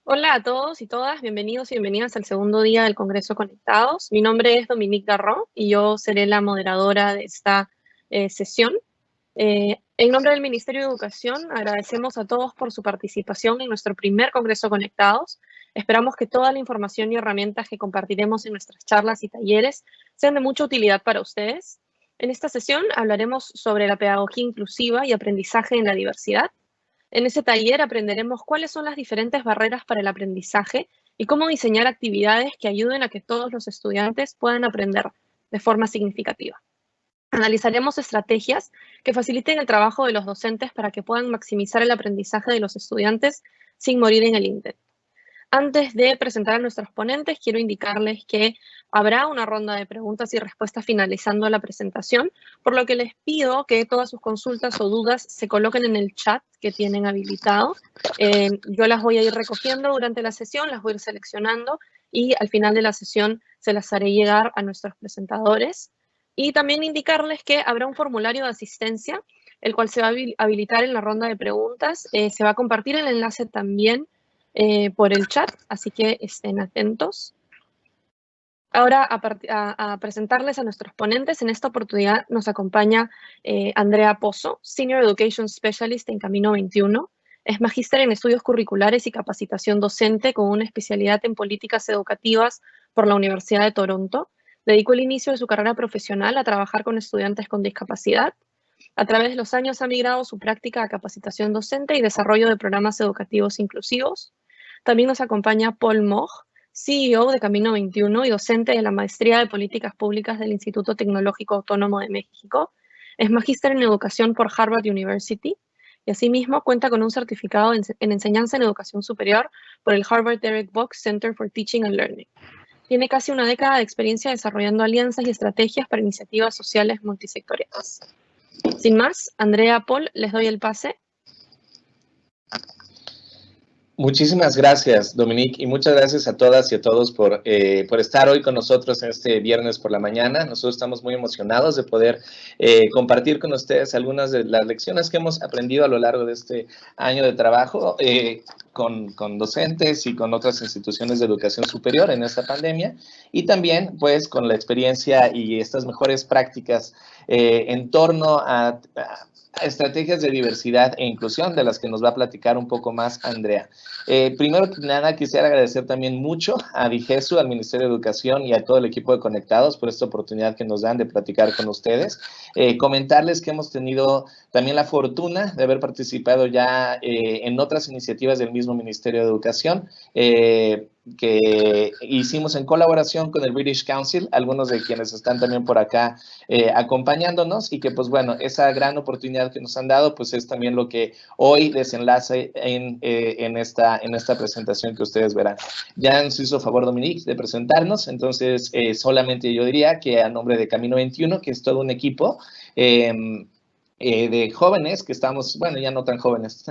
Hola a todos y todas, bienvenidos y bienvenidas al segundo día del Congreso Conectados. Mi nombre es Dominique Garrón y yo seré la moderadora de esta sesión. En nombre del Ministerio de Educación, agradecemos a todos por su participación en nuestro primer Congreso Conectados. Esperamos que toda la información y herramientas que compartiremos en nuestras charlas y talleres sean de mucha utilidad para ustedes. En esta sesión hablaremos sobre la pedagogía inclusiva y aprendizaje en la diversidad. En ese taller aprenderemos cuáles son las diferentes barreras para el aprendizaje y cómo diseñar actividades que ayuden a que todos los estudiantes puedan aprender de forma significativa. Analizaremos estrategias que faciliten el trabajo de los docentes para que puedan maximizar el aprendizaje de los estudiantes sin morir en el intento. Antes de presentar a nuestros ponentes, quiero indicarles que habrá una ronda de preguntas y respuestas finalizando la presentación, por lo que les pido que todas sus consultas o dudas se coloquen en el chat que tienen habilitado. Yo las voy a ir recogiendo durante la sesión, las voy a ir seleccionando y al final de la sesión se las haré llegar a nuestros presentadores. Y también indicarles que habrá un formulario de asistencia, el cual se va a habilitar en la ronda de preguntas. Se va a compartir el enlace también por el chat, así que estén atentos. Ahora a presentarles a nuestros ponentes. En esta oportunidad nos acompaña Andrea Pozo, Senior Education Specialist en Camino 21. Es magíster en estudios curriculares y capacitación docente con una especialidad en políticas educativas por la Universidad de Toronto. Dedicó el inicio de su carrera profesional a trabajar con estudiantes con discapacidad. A través de los años ha migrado su práctica a capacitación docente y desarrollo de programas educativos inclusivos. También nos acompaña Paul Moch, CEO de Camino 21 y docente de la Maestría de Políticas Públicas del Instituto Tecnológico Autónomo de México. Es magíster en educación por Harvard University y asimismo cuenta con un certificado en enseñanza en educación superior por el Harvard Derek Box Center for Teaching and Learning. Tiene casi una década de experiencia desarrollando alianzas y estrategias para iniciativas sociales multisectoriales. Sin más, Andrea, Paul, les doy el pase. Muchísimas gracias, Dominique, y muchas gracias a todas y a todos por estar hoy con nosotros en este viernes por la mañana. Nosotros estamos muy emocionados de poder compartir con ustedes algunas de las lecciones que hemos aprendido a lo largo de este año de trabajo con docentes y con otras instituciones de educación superior en esta pandemia, y también pues con la experiencia y estas mejores prácticas en torno a estrategias de diversidad e inclusión de las que nos va a platicar un poco más Andrea. Primero que nada, quisiera agradecer también mucho a Digesu, al Ministerio de Educación y a todo el equipo de Conectados por esta oportunidad que nos dan de platicar con ustedes. Comentarles que hemos tenido también la fortuna de haber participado ya en otras iniciativas del mismo Ministerio de Educación, que hicimos en colaboración con el British Council, algunos de quienes están también por acá acompañándonos, y que pues bueno, esa gran oportunidad que nos han dado pues es también lo que hoy desenlace en esta presentación que ustedes verán. Ya nos hizo favor Dominique de presentarnos, entonces solamente yo diría que a nombre de Camino 21, que es todo un equipo de jóvenes que estamos, bueno, ya no tan jóvenes,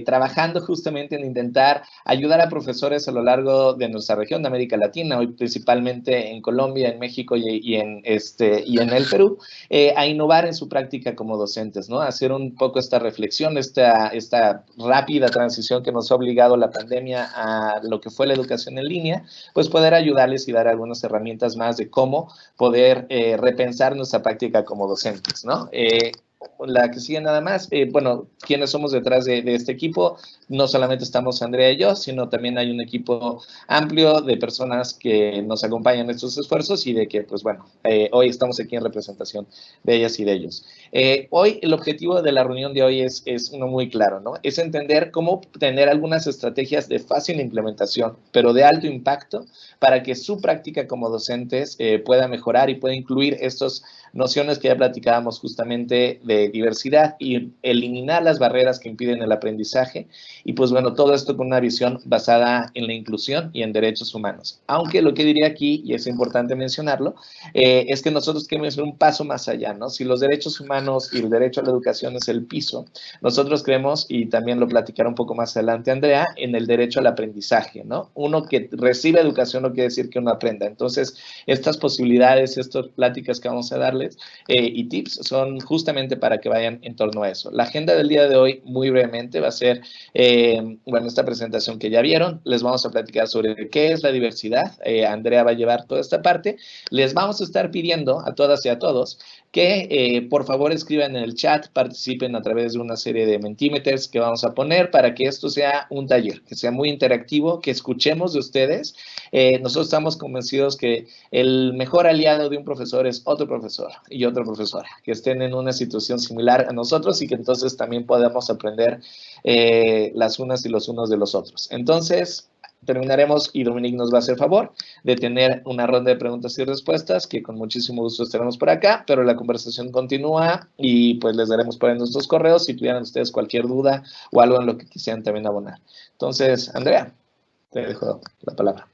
trabajando justamente en intentar ayudar a profesores a lo largo de nuestra región de América Latina, hoy principalmente en Colombia, en México y en el Perú, a innovar en su práctica como docentes, ¿no? Hacer un poco esta reflexión, esta rápida transición que nos ha obligado la pandemia a lo que fue la educación en línea, pues poder ayudarles y dar algunas herramientas más de cómo poder repensar nuestra práctica como docentes, ¿no? La que sigue nada más, bueno, ¿quiénes somos detrás de este equipo? No solamente estamos Andrea y yo, sino también hay un equipo amplio de personas que nos acompañan en estos esfuerzos y de que, pues bueno, hoy estamos aquí en representación de ellas y de ellos. Hoy el objetivo de la reunión de hoy es uno muy claro, ¿no? Es entender cómo tener algunas estrategias de fácil implementación, pero de alto impacto, para que su práctica como docentes pueda mejorar y pueda incluir estas nociones que ya platicábamos justamente de diversidad y eliminar las barreras que impiden el aprendizaje. Y pues bueno, todo esto con una visión basada en la inclusión y en derechos humanos. Aunque lo que diría aquí, y es importante mencionarlo, es que nosotros queremos ir un paso más allá, ¿no? Si los derechos humanos y el derecho a la educación es el piso, nosotros creemos, y también lo platicará un poco más adelante Andrea, en el derecho al aprendizaje, ¿no? Uno que recibe educación no quiere decir que uno aprenda. Entonces, estas posibilidades, estas pláticas que vamos a darles y tips son justamente para que vayan en torno a eso. La agenda del día de hoy, muy brevemente, va a ser, bueno, esta presentación que ya vieron. Les vamos a platicar sobre qué es la diversidad. Andrea va a llevar toda esta parte. Les vamos a estar pidiendo a todas y a todos que por favor escriban en el chat, participen a través de una serie de Mentimeters que vamos a poner para que esto sea un taller, que sea muy interactivo, que escuchemos de ustedes. Nosotros estamos convencidos que el mejor aliado de un profesor es otro profesor y otra profesora, que estén en una situación similar a nosotros y que entonces también podamos aprender las unas y los unos de los otros. Entonces, terminaremos y Dominique nos va a hacer favor de tener una ronda de preguntas y respuestas que con muchísimo gusto estaremos por acá, pero la conversación continúa y pues les daremos por ahí nuestros correos si tuvieran ustedes cualquier duda o algo en lo que quisieran también abonar. Entonces, Andrea, te dejo la palabra.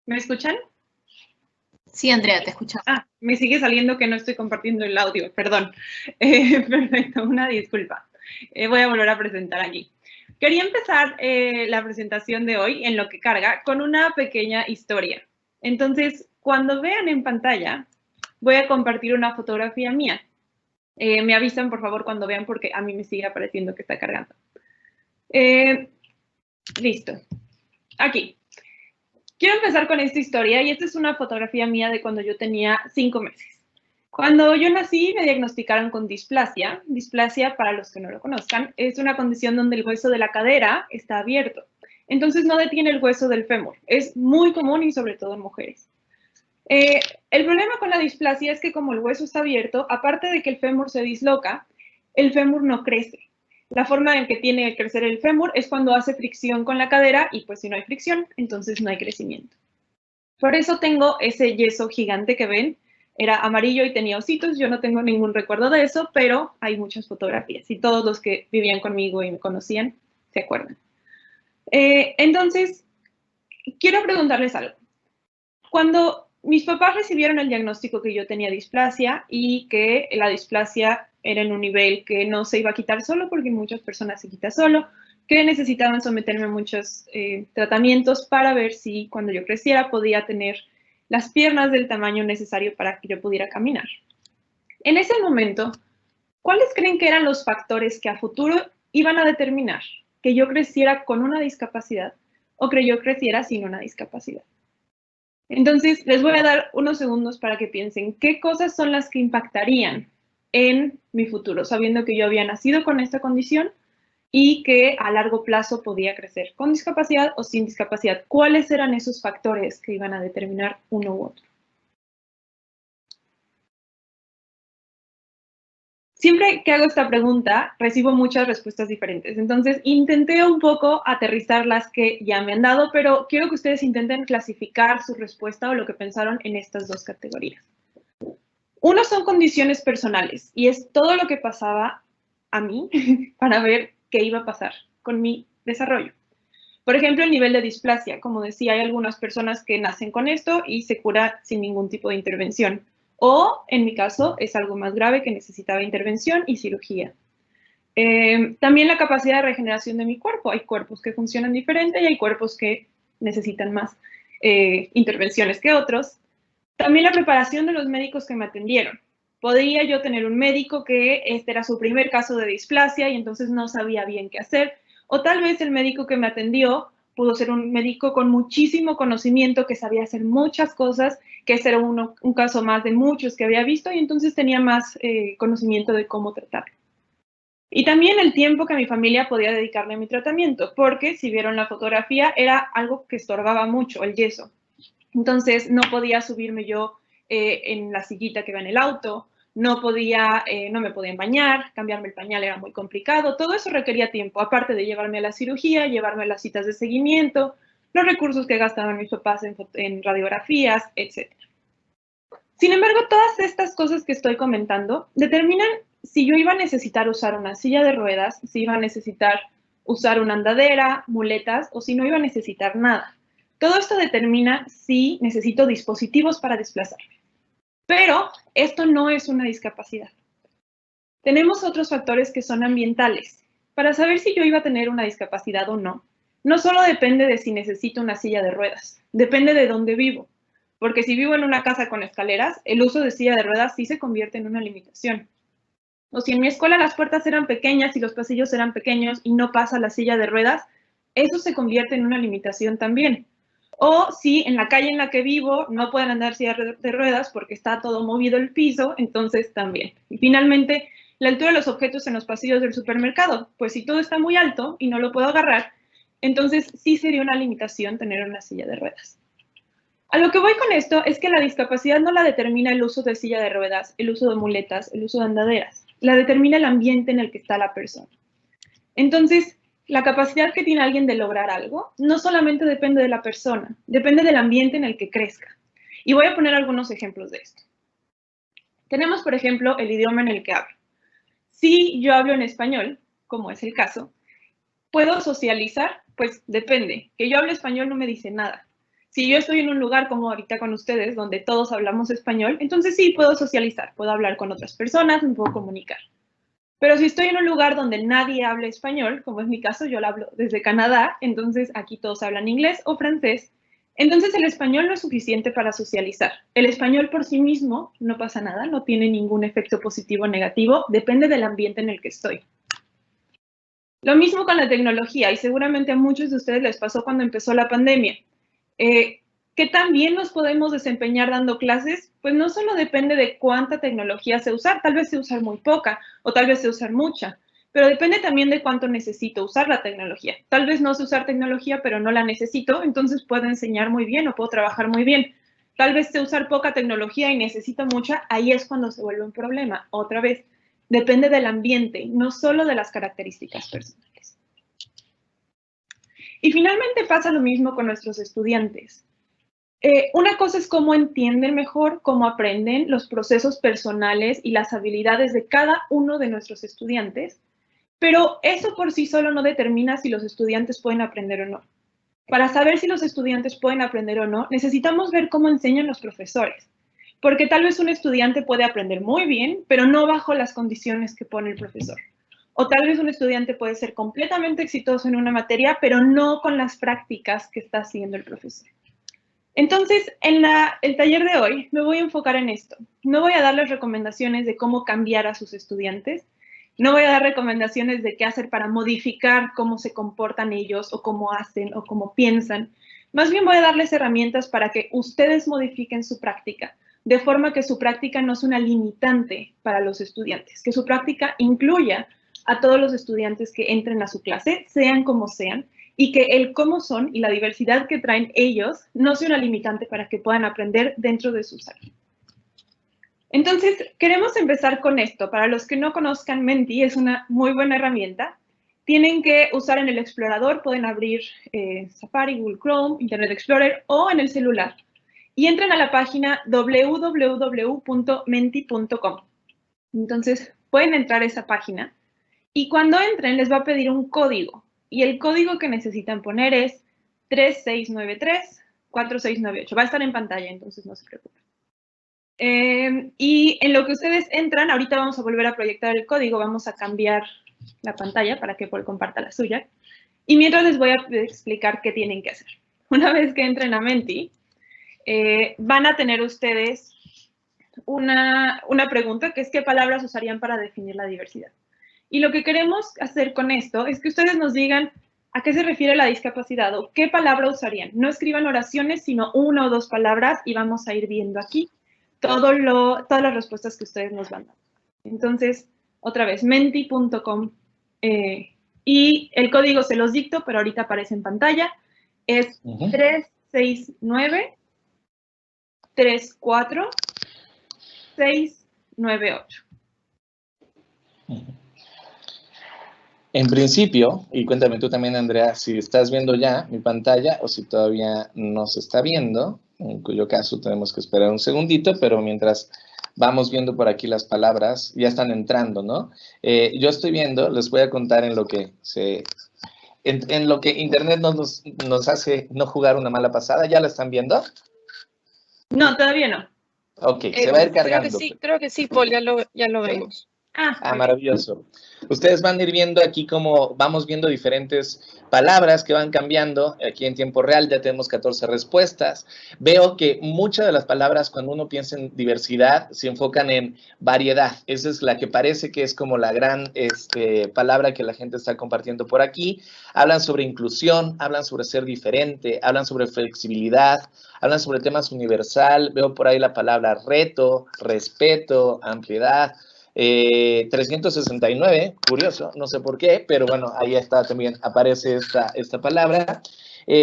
¿Me escuchan? Sí, Andrea, te escuchamos. Me sigue saliendo que no estoy compartiendo el audio, perdón. Perfecto, una disculpa. Voy a volver a presentar aquí. Quería empezar la presentación de hoy, en lo que carga, con una pequeña historia. Entonces, cuando vean en pantalla, voy a compartir una fotografía mía. Me avisan, por favor, cuando vean, porque a mí me sigue apareciendo que está cargando. Listo. Aquí. Quiero empezar con esta historia y esta es una fotografía mía de cuando yo tenía 5 meses. Cuando yo nací me diagnosticaron con displasia. Displasia, para los que no lo conozcan, es una condición donde el hueso de la cadera está abierto. Entonces no detiene el hueso del fémur. Es muy común y sobre todo en mujeres. El problema con la displasia es que como el hueso está abierto, aparte de que el fémur se disloca, el fémur no crece. La forma en que tiene que crecer el fémur es cuando hace fricción con la cadera y pues si no hay fricción, entonces no hay crecimiento. Por eso tengo ese yeso gigante que ven. Era amarillo y tenía ositos. Yo no tengo ningún recuerdo de eso, pero hay muchas fotografías y todos los que vivían conmigo y me conocían se acuerdan. Entonces, quiero preguntarles algo. Cuando mis papás recibieron el diagnóstico que yo tenía displasia y que la displasia era en un nivel que no se iba a quitar solo, porque en muchas personas se quita solo, que necesitaban someterme a muchos tratamientos para ver si cuando yo creciera podía tener las piernas del tamaño necesario para que yo pudiera caminar. En ese momento, ¿cuáles creen que eran los factores que a futuro iban a determinar que yo creciera con una discapacidad o que yo creciera sin una discapacidad? Entonces, les voy a dar unos segundos para que piensen qué cosas son las que impactarían en mi futuro, sabiendo que yo había nacido con esta condición y que a largo plazo podía crecer con discapacidad o sin discapacidad. ¿Cuáles eran esos factores que iban a determinar uno u otro? Siempre que hago esta pregunta, recibo muchas respuestas diferentes. Entonces, intenté un poco aterrizar las que ya me han dado, pero quiero que ustedes intenten clasificar su respuesta o lo que pensaron en estas dos categorías. Uno son condiciones personales y es todo lo que pasaba a mí para ver qué iba a pasar con mi desarrollo. Por ejemplo, el nivel de displasia. Como decía, hay algunas personas que nacen con esto y se cura sin ningún tipo de intervención. O, en mi caso, es algo más grave que necesitaba intervención y cirugía. También la capacidad de regeneración de mi cuerpo. Hay cuerpos que funcionan diferente y hay cuerpos que necesitan más intervenciones que otros. También la preparación de los médicos que me atendieron. Podría yo tener un médico que este era su primer caso de displasia y entonces no sabía bien qué hacer. O tal vez el médico que me atendió pudo ser un médico con muchísimo conocimiento, que sabía hacer muchas cosas, que ese era un caso más de muchos que había visto y entonces tenía más conocimiento de cómo tratarlo. Y también el tiempo que mi familia podía dedicarle a mi tratamiento, porque si vieron la fotografía era algo que estorbaba mucho, el yeso. Entonces no podía subirme yo en la sillita que va en el auto, no me podían bañar, cambiarme el pañal era muy complicado, todo eso requería tiempo, aparte de llevarme a la cirugía, llevarme a las citas de seguimiento, los recursos que gastaban mis papás en radiografías, etc. Sin embargo, todas estas cosas que estoy comentando determinan si yo iba a necesitar usar una silla de ruedas, si iba a necesitar usar una andadera, muletas, o si no iba a necesitar nada. Todo esto determina si necesito dispositivos para desplazarme. Pero esto no es una discapacidad. Tenemos otros factores que son ambientales. Para saber si yo iba a tener una discapacidad o no, no solo depende de si necesito una silla de ruedas, depende de dónde vivo. Porque si vivo en una casa con escaleras, el uso de silla de ruedas sí se convierte en una limitación. O si en mi escuela las puertas eran pequeñas y los pasillos eran pequeños y no pasa la silla de ruedas, eso se convierte en una limitación también. O si en la calle en la que vivo no pueden andar sillas de ruedas porque está todo movido el piso, entonces también. Y finalmente, la altura de los objetos en los pasillos del supermercado. Pues si todo está muy alto y no lo puedo agarrar, entonces sí sería una limitación tener una silla de ruedas. A lo que voy con esto es que la discapacidad no la determina el uso de silla de ruedas, el uso de muletas, el uso de andaderas. La determina el ambiente en el que está la persona. Entonces, la capacidad que tiene alguien de lograr algo no solamente depende de la persona, depende del ambiente en el que crezca. Y voy a poner algunos ejemplos de esto. Tenemos, por ejemplo, el idioma en el que hablo. Si yo hablo en español, como es el caso, ¿puedo socializar? Pues depende. Que yo hable español no me dice nada. Si yo estoy en un lugar como ahorita con ustedes, donde todos hablamos español, entonces sí, puedo socializar, puedo hablar con otras personas, me puedo comunicar. Pero si estoy en un lugar donde nadie habla español, como es mi caso, yo lo hablo desde Canadá, entonces aquí todos hablan inglés o francés, entonces el español no es suficiente para socializar. El español por sí mismo no pasa nada, no tiene ningún efecto positivo o negativo, depende del ambiente en el que estoy. Lo mismo con la tecnología, y seguramente a muchos de ustedes les pasó cuando empezó la pandemia. ¿Qué tan bien nos podemos desempeñar dando clases? Pues no solo depende de cuánta tecnología sé usar, tal vez sé usar muy poca o tal vez sé usar mucha, pero depende también de cuánto necesito usar la tecnología. Tal vez no sé usar tecnología, pero no la necesito, entonces puedo enseñar muy bien o puedo trabajar muy bien. Tal vez sé usar poca tecnología y necesito mucha, ahí es cuando se vuelve un problema. Otra vez, depende del ambiente, no solo de las características personales. Y finalmente pasa lo mismo con nuestros estudiantes. Una cosa es cómo entienden mejor, cómo aprenden los procesos personales y las habilidades de cada uno de nuestros estudiantes, pero eso por sí solo no determina si los estudiantes pueden aprender o no. Para saber si los estudiantes pueden aprender o no, necesitamos ver cómo enseñan los profesores, porque tal vez un estudiante puede aprender muy bien, pero no bajo las condiciones que pone el profesor. O tal vez un estudiante puede ser completamente exitoso en una materia, pero no con las prácticas que está haciendo el profesor. Entonces, en el taller de hoy me voy a enfocar en esto. No voy a darles recomendaciones de cómo cambiar a sus estudiantes. No voy a dar recomendaciones de qué hacer para modificar cómo se comportan ellos o cómo hacen o cómo piensan. Más bien voy a darles herramientas para que ustedes modifiquen su práctica, de forma que su práctica no es una limitante para los estudiantes, que su práctica incluya a todos los estudiantes que entren a su clase, sean como sean, y que el cómo son y la diversidad que traen ellos no sea una limitante para que puedan aprender dentro de sus áreas. Entonces, queremos empezar con esto. Para los que no conozcan, Menti es una muy buena herramienta. Tienen que usar en el explorador, pueden abrir Safari, Google Chrome, Internet Explorer o en el celular. Y entren a la página www.menti.com. Entonces, pueden entrar a esa página y cuando entren les va a pedir un código. Y el código que necesitan poner es 3693-4698. Va a estar en pantalla, entonces no se preocupen. Y en lo que ustedes entran, ahorita vamos a volver a proyectar el código, vamos a cambiar la pantalla para que Paul comparta la suya. Y mientras les voy a explicar qué tienen que hacer. Una vez que entren a Menti, van a tener ustedes una pregunta, que es ¿qué palabras usarían para definir la diversidad? Y lo que queremos hacer con esto es que ustedes nos digan a qué se refiere la discapacidad o qué palabra usarían. No escriban oraciones, sino una o dos palabras y vamos a ir viendo aquí todas las respuestas que ustedes nos van a dar. Entonces, otra vez, menti.com y el código se los dicto, pero ahorita aparece en pantalla. Es 369-34-698. En principio, y cuéntame tú también, Andrea, si estás viendo ya mi pantalla o si todavía no se está viendo, en cuyo caso tenemos que esperar un segundito, pero mientras vamos viendo por aquí las palabras, ya están entrando, ¿no? Yo estoy viendo, les voy a contar en lo que Internet nos hace no jugar una mala pasada. ¿Ya la están viendo? No, todavía no. Ok, se va a ir cargando. Creo que sí, Paul, ya lo vemos. Maravilloso. Ustedes van a ir viendo aquí cómo vamos viendo diferentes palabras que van cambiando. Aquí en tiempo real ya tenemos 14 respuestas. Veo que muchas de las palabras, cuando uno piensa en diversidad, se enfocan en variedad. Esa es la que parece que es como la gran palabra que la gente está compartiendo por aquí. Hablan sobre inclusión, hablan sobre ser diferente, hablan sobre flexibilidad, hablan sobre temas universal. Veo por ahí la palabra reto, respeto, ampliedad. 369, curioso, no sé por qué, pero bueno, ahí está también, aparece esta palabra.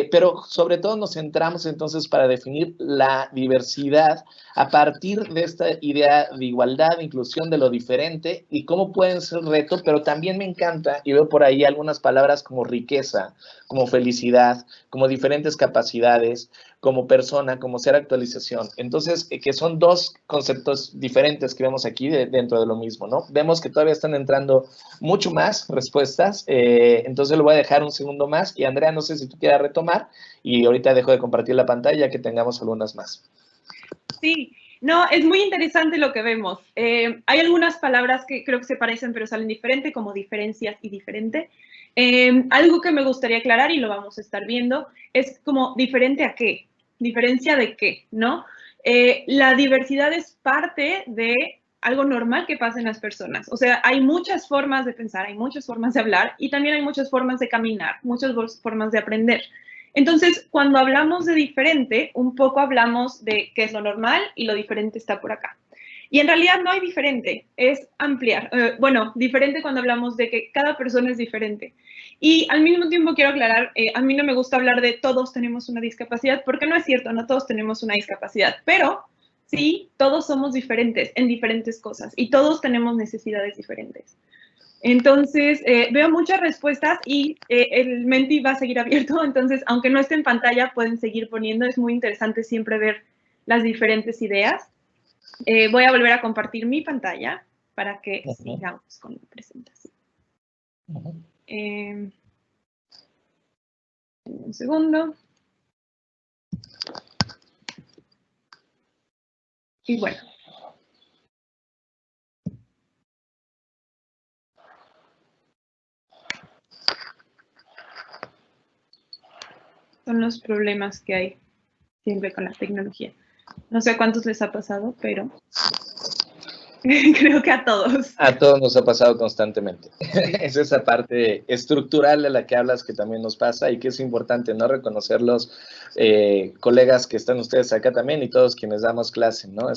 Pero sobre todo nos centramos entonces para definir la diversidad a partir de esta idea de igualdad, de inclusión, de lo diferente y cómo pueden ser reto, pero también me encanta y veo por ahí algunas palabras como riqueza, como felicidad, como diferentes capacidades, como persona, como ser actualización. Entonces, que son dos conceptos diferentes que vemos aquí dentro de lo mismo, ¿no? Vemos que todavía están entrando mucho más respuestas, entonces lo voy a dejar un segundo más y Andrea, no sé si tú quieras retomar y ahorita dejo de compartir la pantalla que tengamos algunas más. Sí, no, es muy interesante lo que vemos. Hay algunas palabras que creo que se parecen pero salen diferente, como diferencias y diferente. Algo que me gustaría aclarar y lo vamos a estar viendo es como diferente a qué, diferencia de qué, ¿no? La diversidad es parte de algo normal que pasa en las personas. O sea, hay muchas formas de pensar, hay muchas formas de hablar y también hay muchas formas de caminar, muchas formas de aprender. Entonces, cuando hablamos de diferente, un poco hablamos de qué es lo normal y lo diferente está por acá. Y en realidad no hay diferente, es ampliar. Bueno, diferente cuando hablamos de que cada persona es diferente. Y al mismo tiempo quiero aclarar, a mí no me gusta hablar de todos tenemos una discapacidad, porque no es cierto, no todos tenemos una discapacidad, pero sí, todos somos diferentes en diferentes cosas y todos tenemos necesidades diferentes. Entonces, veo muchas respuestas y el Menti va a seguir abierto, entonces, aunque no esté en pantalla, pueden seguir poniendo. Es muy interesante siempre ver las diferentes ideas. Voy a volver a compartir mi pantalla para que sigamos con la presentación. Un segundo. Y bueno. Son los problemas que hay siempre con la tecnología. No sé a cuántos les ha pasado, pero creo que a todos. A todos nos ha pasado constantemente. Es esa parte estructural de la que hablas que también nos pasa y que es importante, ¿no? Reconocer los colegas que están ustedes acá también y todos quienes damos clase, ¿no?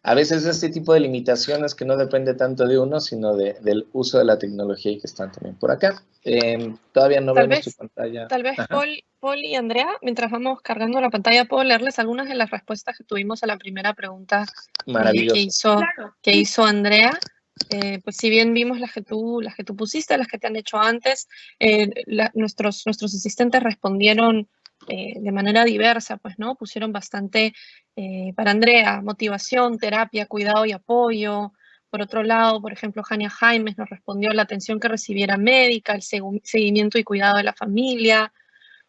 A veces este tipo de limitaciones que no depende tanto de uno, sino del uso de la tecnología y que están también por acá. Todavía no vemos su pantalla. Tal vez Paul y Andrea, mientras vamos cargando la pantalla, puedo leerles algunas de las respuestas que tuvimos a la primera pregunta que hizo Andrea. Pues si bien vimos las que tú pusiste, las que te han hecho antes, nuestros asistentes respondieron de manera diversa, pues, ¿no? Pusieron bastante para Andrea, motivación, terapia, cuidado y apoyo. Por otro lado, por ejemplo, Jania Jaimes nos respondió la atención que recibiera médica, el seguimiento y cuidado de la familia.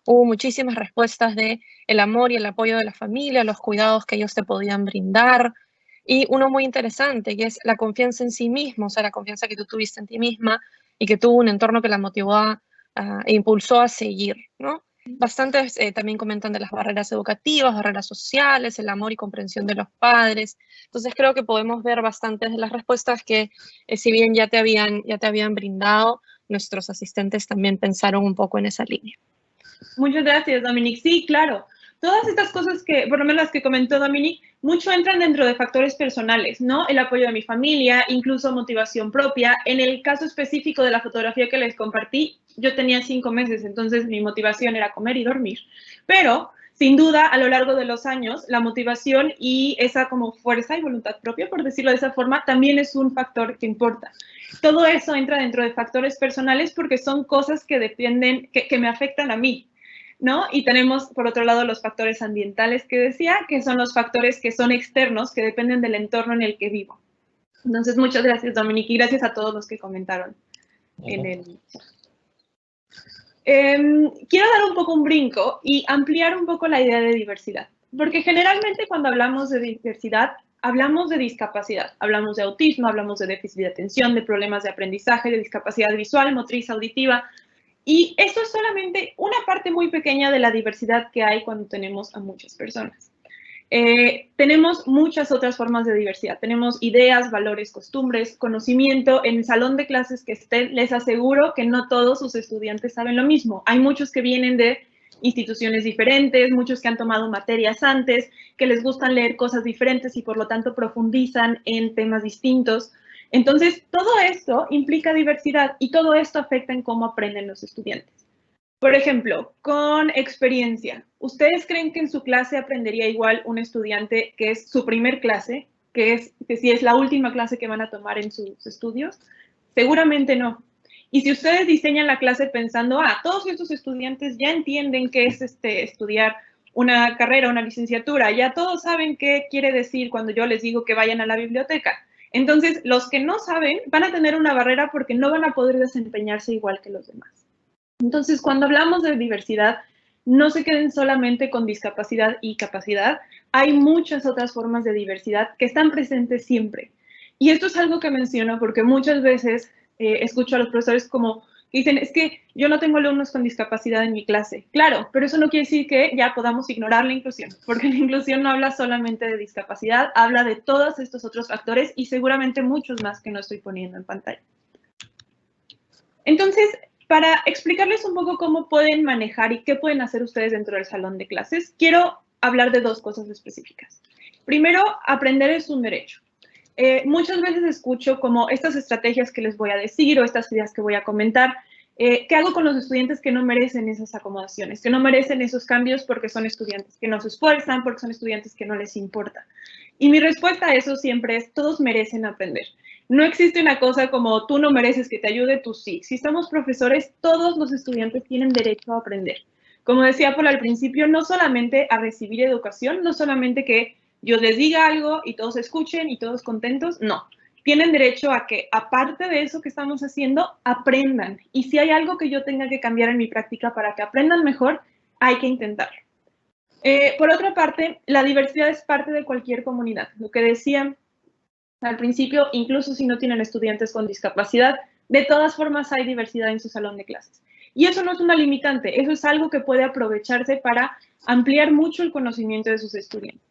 Hubo muchísimas respuestas de el amor y el apoyo de la familia, los cuidados que ellos te podían brindar. Y uno muy interesante, que es la confianza en sí mismo, o sea, la confianza que tú tuviste en ti misma y que tuvo un entorno que la motivó e impulsó a seguir, ¿no? Bastantes también comentan de las barreras educativas, barreras sociales, el amor y comprensión de los padres. Entonces creo que podemos ver bastantes de las respuestas que, si bien ya te habían brindado, nuestros asistentes también pensaron un poco en esa línea. Muchas gracias, Dominique. Sí, claro. Todas estas cosas que, por lo menos las que comentó Dominique, mucho entran dentro de factores personales, ¿no? El apoyo de mi familia, incluso motivación propia. En el caso específico de la fotografía que les compartí, yo tenía 5 meses, entonces mi motivación era comer y dormir. Pero, sin duda, a lo largo de los años, la motivación y esa como fuerza y voluntad propia, por decirlo de esa forma, también es un factor que importa. Todo eso entra dentro de factores personales porque son cosas que dependen, que me afectan a mí, ¿no? Y tenemos, por otro lado, los factores ambientales que decía, que son los factores que son externos, que dependen del entorno en el que vivo. Entonces, muchas gracias, Dominique, y gracias a todos los que comentaron en el chat. Quiero dar un poco un brinco y ampliar un poco la idea de diversidad, porque generalmente cuando hablamos de diversidad, hablamos de discapacidad, hablamos de autismo, hablamos de déficit de atención, de problemas de aprendizaje, de discapacidad visual, motriz, auditiva, y eso es solamente una parte muy pequeña de la diversidad que hay cuando tenemos a muchas personas. Tenemos muchas otras formas de diversidad. Tenemos ideas, valores, costumbres, conocimiento. En el salón de clases que estén, les aseguro que no todos sus estudiantes saben lo mismo. Hay muchos que vienen de instituciones diferentes, muchos que han tomado materias antes, que les gustan leer cosas diferentes y por lo tanto profundizan en temas distintos. Entonces, todo esto implica diversidad y todo esto afecta en cómo aprenden los estudiantes. Por ejemplo, con experiencia, ¿ustedes creen que en su clase aprendería igual un estudiante que es su primer clase, que si es la última clase que van a tomar en sus estudios? Seguramente no. Y si ustedes diseñan la clase pensando, todos estos estudiantes ya entienden qué es estudiar una carrera, una licenciatura, ya todos saben qué quiere decir cuando yo les digo que vayan a la biblioteca. Entonces, los que no saben van a tener una barrera porque no van a poder desempeñarse igual que los demás. Entonces, cuando hablamos de diversidad, no se queden solamente con discapacidad y capacidad. Hay muchas otras formas de diversidad que están presentes siempre. Y esto es algo que menciono porque muchas veces escucho a los profesores como que dicen, es que yo no tengo alumnos con discapacidad en mi clase. Claro, pero eso no quiere decir que ya podamos ignorar la inclusión, porque la inclusión no habla solamente de discapacidad, habla de todos estos otros factores y seguramente muchos más que no estoy poniendo en pantalla. Entonces, para explicarles un poco cómo pueden manejar y qué pueden hacer ustedes dentro del salón de clases, quiero hablar de dos cosas específicas. Primero, aprender es un derecho. Muchas veces escucho como estas estrategias que les voy a decir o estas ideas que voy a comentar, ¿qué hago con los estudiantes que no merecen esas acomodaciones, que no merecen esos cambios porque son estudiantes que no se esfuerzan, porque son estudiantes que no les importa? Y mi respuesta a eso siempre es, todos merecen aprender. No existe una cosa como tú no mereces que te ayude, tú sí. Si somos profesores, todos los estudiantes tienen derecho a aprender. Como decía Paula al principio, no solamente a recibir educación, no solamente que yo les diga algo y todos escuchen y todos contentos, no. Tienen derecho a que, aparte de eso que estamos haciendo, aprendan. Y si hay algo que yo tenga que cambiar en mi práctica para que aprendan mejor, hay que intentarlo. Por otra parte, la diversidad es parte de cualquier comunidad. Lo que decía al principio, incluso si no tienen estudiantes con discapacidad, de todas formas hay diversidad en su salón de clases. Y eso no es una limitante, eso es algo que puede aprovecharse para ampliar mucho el conocimiento de sus estudiantes.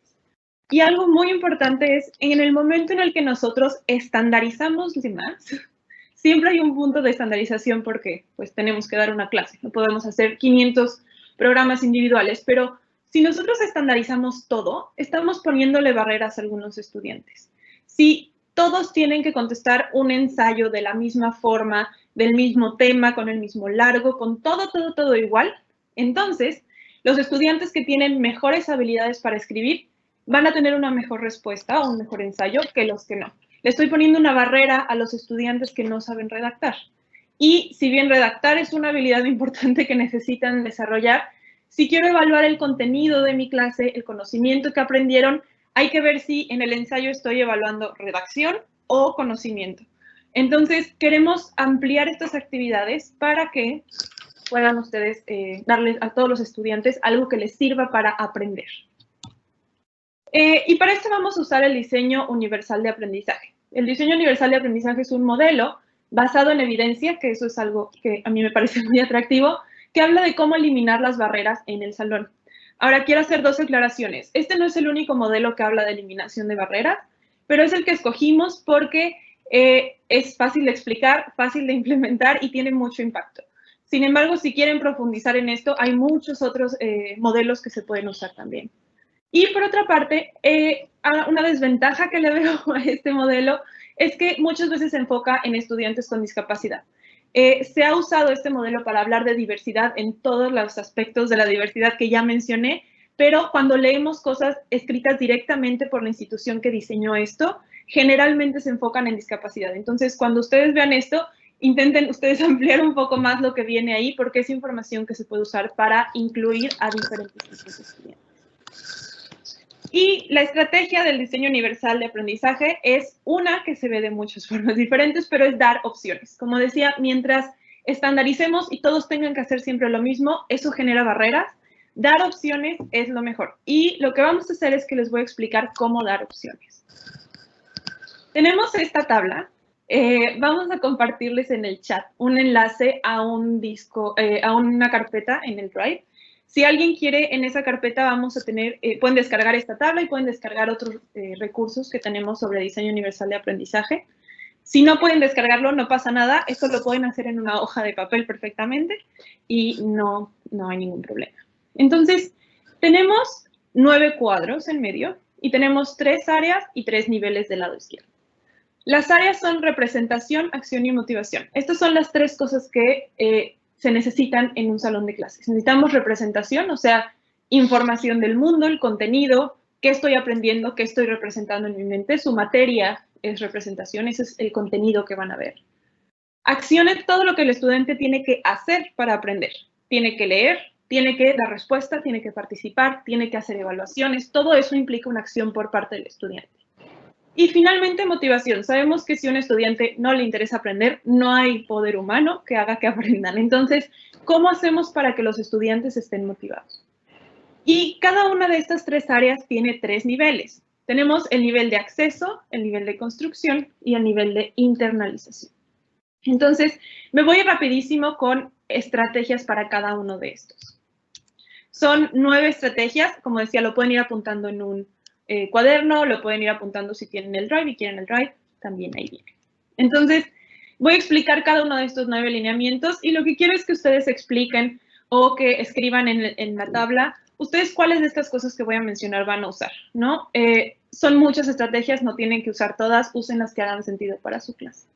Y algo muy importante es, en el momento en el que nosotros estandarizamos más, siempre hay un punto de estandarización porque pues tenemos que dar una clase, no podemos hacer 500 programas individuales, pero si nosotros estandarizamos todo, estamos poniéndole barreras a algunos estudiantes. Si todos tienen que contestar un ensayo de la misma forma, del mismo tema, con el mismo largo, con todo igual, entonces los estudiantes que tienen mejores habilidades para escribir van a tener una mejor respuesta o un mejor ensayo que los que no. Le estoy poniendo una barrera a los estudiantes que no saben redactar. Y si bien redactar es una habilidad importante que necesitan desarrollar, si quiero evaluar el contenido de mi clase, el conocimiento que aprendieron, hay que ver si en el ensayo estoy evaluando redacción o conocimiento. Entonces, queremos ampliar estas actividades para que puedan ustedes darles a todos los estudiantes algo que les sirva para aprender. Y para esto vamos a usar el diseño universal de aprendizaje. El diseño universal de aprendizaje es un modelo basado en evidencia, que eso es algo que a mí me parece muy atractivo, que habla de cómo eliminar las barreras en el salón. Ahora, quiero hacer dos aclaraciones. Este no es el único modelo que habla de eliminación de barreras, pero es el que escogimos porque es fácil de explicar, fácil de implementar y tiene mucho impacto. Sin embargo, si quieren profundizar en esto, hay muchos otros modelos que se pueden usar también. Y por otra parte, una desventaja que le veo a este modelo es que muchas veces se enfoca en estudiantes con discapacidad. Se ha usado este modelo para hablar de diversidad en todos los aspectos de la diversidad que ya mencioné, pero cuando leemos cosas escritas directamente por la institución que diseñó esto, generalmente se enfocan en discapacidad. Entonces, cuando ustedes vean esto, intenten ustedes ampliar un poco más lo que viene ahí, porque es información que se puede usar para incluir a diferentes tipos de estudiantes. Y la estrategia del diseño universal de aprendizaje es una que se ve de muchas formas diferentes, pero es dar opciones. Como decía, mientras estandaricemos y todos tengan que hacer siempre lo mismo, eso genera barreras Dar opciones es lo mejor. Y lo que vamos a hacer es que les voy a explicar cómo dar opciones. Tenemos esta tabla. Vamos a compartirles en el chat un enlace a un disco, a una carpeta en el Drive. Si alguien quiere, en esa carpeta vamos a tener, pueden descargar esta tabla y pueden descargar otros recursos que tenemos sobre diseño universal de aprendizaje. Si no pueden descargarlo, no pasa nada. Esto lo pueden hacer en una hoja de papel perfectamente y no hay ningún problema. Entonces, tenemos 9 cuadros en medio y tenemos 3 áreas y 3 niveles del lado izquierdo. Las áreas son representación, acción y motivación. Estas son las 3 cosas que se necesitan en un salón de clases. Necesitamos representación, o sea, información del mundo, el contenido, qué estoy aprendiendo, qué estoy representando en mi mente. Su materia es representación, ese es el contenido que van a ver. Acción es todo lo que el estudiante tiene que hacer para aprender. Tiene que leer, tiene que dar respuesta, tiene que participar, tiene que hacer evaluaciones. Todo eso implica una acción por parte del estudiante. Y finalmente, motivación. Sabemos que si a un estudiante no le interesa aprender, no hay poder humano que haga que aprendan. Entonces, ¿cómo hacemos para que los estudiantes estén motivados? Y cada una de estas 3 áreas tiene 3 niveles. Tenemos el nivel de acceso, el nivel de construcción y el nivel de internalización. Entonces, me voy rapidísimo con estrategias para cada uno de estos. Son 9 estrategias. Como decía, lo pueden ir apuntando en un cuaderno, lo pueden ir apuntando si tienen el Drive y quieren el Drive, también ahí viene. Entonces, voy a explicar cada uno de estos 9 lineamientos y lo que quiero es que ustedes expliquen o que escriban en la tabla ustedes cuáles de estas cosas que voy a mencionar van a usar, ¿no? Son muchas estrategias, no tienen que usar todas, usen las que hagan sentido para su clase.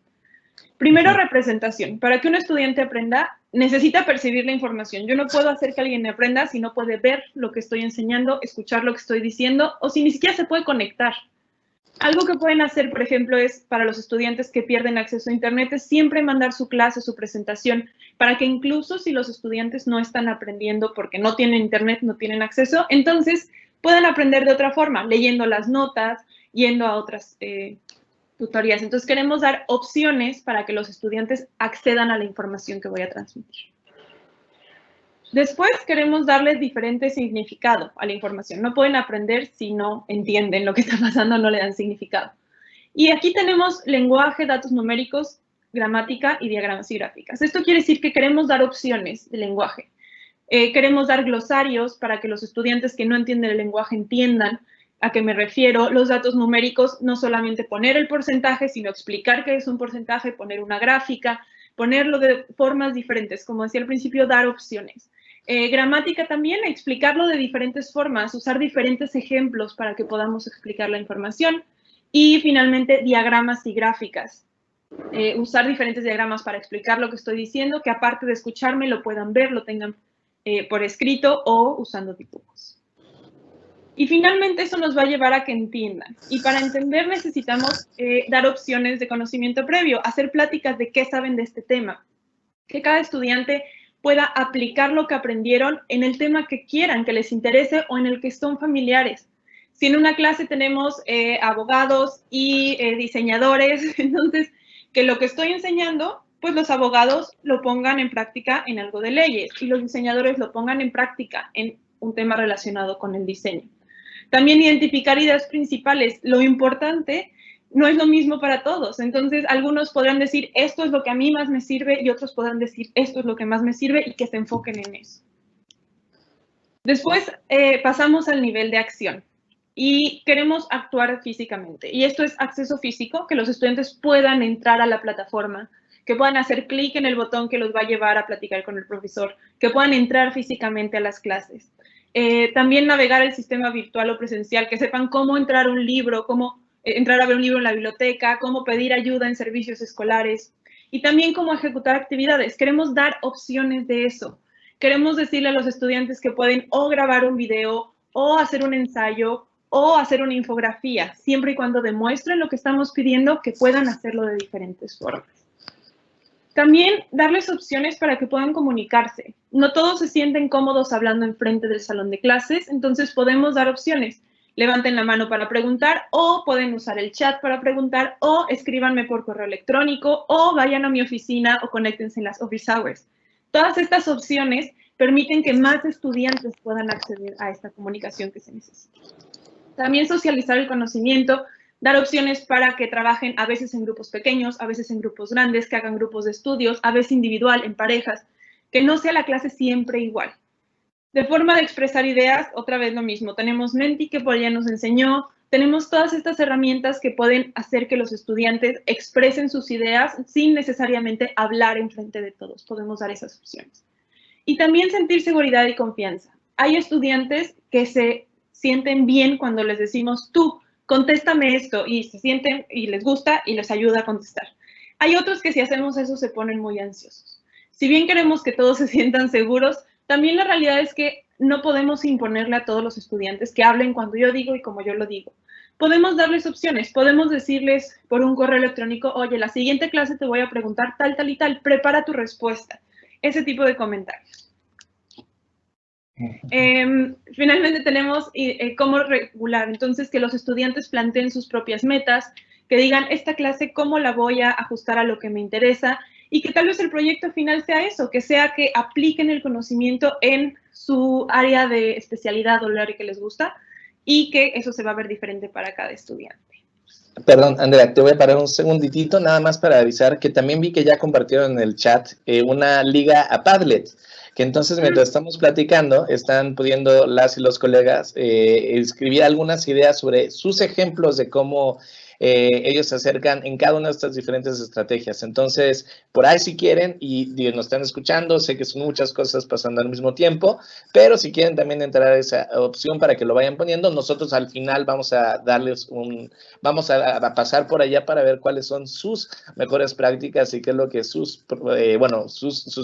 Primero, representación. Para que un estudiante aprenda, necesita percibir la información. Yo no puedo hacer que alguien aprenda si no puede ver lo que estoy enseñando, escuchar lo que estoy diciendo, o si ni siquiera se puede conectar. Algo que pueden hacer, por ejemplo, es para los estudiantes que pierden acceso a Internet, es siempre mandar su clase, su presentación, para que incluso si los estudiantes no están aprendiendo porque no tienen Internet, no tienen acceso, entonces puedan aprender de otra forma, leyendo las notas, yendo a otras tutorías. Entonces, queremos dar opciones para que los estudiantes accedan a la información que voy a transmitir. Después, queremos darles diferente significado a la información. No pueden aprender si no entienden lo que está pasando, no le dan significado. Y aquí tenemos lenguaje, datos numéricos, gramática y diagramas y gráficas. Esto quiere decir que queremos dar opciones de lenguaje. Queremos dar glosarios para que los estudiantes que no entienden el lenguaje entiendan a qué me refiero. Los datos numéricos, no solamente poner el porcentaje, sino explicar qué es un porcentaje, poner una gráfica, ponerlo de formas diferentes. Como decía al principio, dar opciones. Gramática también, explicarlo de diferentes formas, usar diferentes ejemplos para que podamos explicar la información. Y finalmente, diagramas y gráficas. Usar diferentes diagramas para explicar lo que estoy diciendo, que aparte de escucharme lo puedan ver, lo tengan por escrito o usando dibujos. Y finalmente eso nos va a llevar a que entiendan. Y para entender necesitamos dar opciones de conocimiento previo, hacer pláticas de qué saben de este tema. Que cada estudiante pueda aplicar lo que aprendieron en el tema que quieran, que les interese o en el que son familiares. Si en una clase tenemos abogados y diseñadores, entonces que lo que estoy enseñando, pues los abogados lo pongan en práctica en algo de leyes y los diseñadores lo pongan en práctica en un tema relacionado con el diseño. También identificar ideas principales. Lo importante no es lo mismo para todos. Entonces, algunos podrán decir, esto es lo que a mí más me sirve, y otros podrán decir, esto es lo que más me sirve, y que se enfoquen en eso. Después, pasamos al nivel de acción. Y queremos actuar físicamente. Y esto es acceso físico, que los estudiantes puedan entrar a la plataforma, que puedan hacer clic en el botón que los va a llevar a platicar con el profesor, que puedan entrar físicamente a las clases. También navegar el sistema virtual o presencial, que sepan cómo entrar a un libro, cómo entrar a ver un libro en la biblioteca, cómo pedir ayuda en servicios escolares y también cómo ejecutar actividades. Queremos dar opciones de eso. Queremos decirle a los estudiantes que pueden o grabar un video o hacer un ensayo o hacer una infografía, siempre y cuando demuestren lo que estamos pidiendo, que puedan hacerlo de diferentes formas. También darles opciones para que puedan comunicarse. No todos se sienten cómodos hablando enfrente del salón de clases, entonces podemos dar opciones. Levanten la mano para preguntar, o pueden usar el chat para preguntar, o escríbanme por correo electrónico, o vayan a mi oficina o conéctense en las office hours. Todas estas opciones permiten que más estudiantes puedan acceder a esta comunicación que se necesita. También socializar el conocimiento, dar opciones para que trabajen a veces en grupos pequeños, a veces en grupos grandes, que hagan grupos de estudios, a veces individual, en parejas, que no sea la clase siempre igual. De forma de expresar ideas, otra vez lo mismo. Tenemos Menti, que por allá nos enseñó. Tenemos todas estas herramientas que pueden hacer que los estudiantes expresen sus ideas sin necesariamente hablar en frente de todos. Podemos dar esas opciones. Y también sentir seguridad y confianza. Hay estudiantes que se sienten bien cuando les decimos, tú, contéstame esto, y se sienten y les gusta y les ayuda a contestar. Hay otros que si hacemos eso se ponen muy ansiosos. Si bien queremos que todos se sientan seguros, también la realidad es que no podemos imponerle a todos los estudiantes que hablen cuando yo digo y como yo lo digo. Podemos darles opciones, podemos decirles por un correo electrónico, oye, la siguiente clase te voy a preguntar tal, tal y tal, prepara tu respuesta. Ese tipo de comentarios. Finalmente tenemos cómo regular, entonces que los estudiantes planteen sus propias metas, que digan esta clase cómo la voy a ajustar a lo que me interesa y que tal vez el proyecto final sea eso, que sea que apliquen el conocimiento en su área de especialidad o el área que les gusta y que eso se va a ver diferente para cada estudiante. Perdón, Andrea, te voy a parar un segunditito nada más para avisar que también vi que ya compartieron en el chat una liga a Padlet, que entonces mientras estamos platicando están pudiendo las y los colegas escribir algunas ideas sobre sus ejemplos de cómo ellos se acercan en cada una de estas diferentes estrategias. Entonces, por ahí si quieren y nos están escuchando, sé que son muchas cosas pasando al mismo tiempo, pero si quieren también entrar a esa opción para que lo vayan poniendo, nosotros al final vamos a darles vamos a pasar por allá para ver cuáles son sus mejores prácticas y qué es lo que sus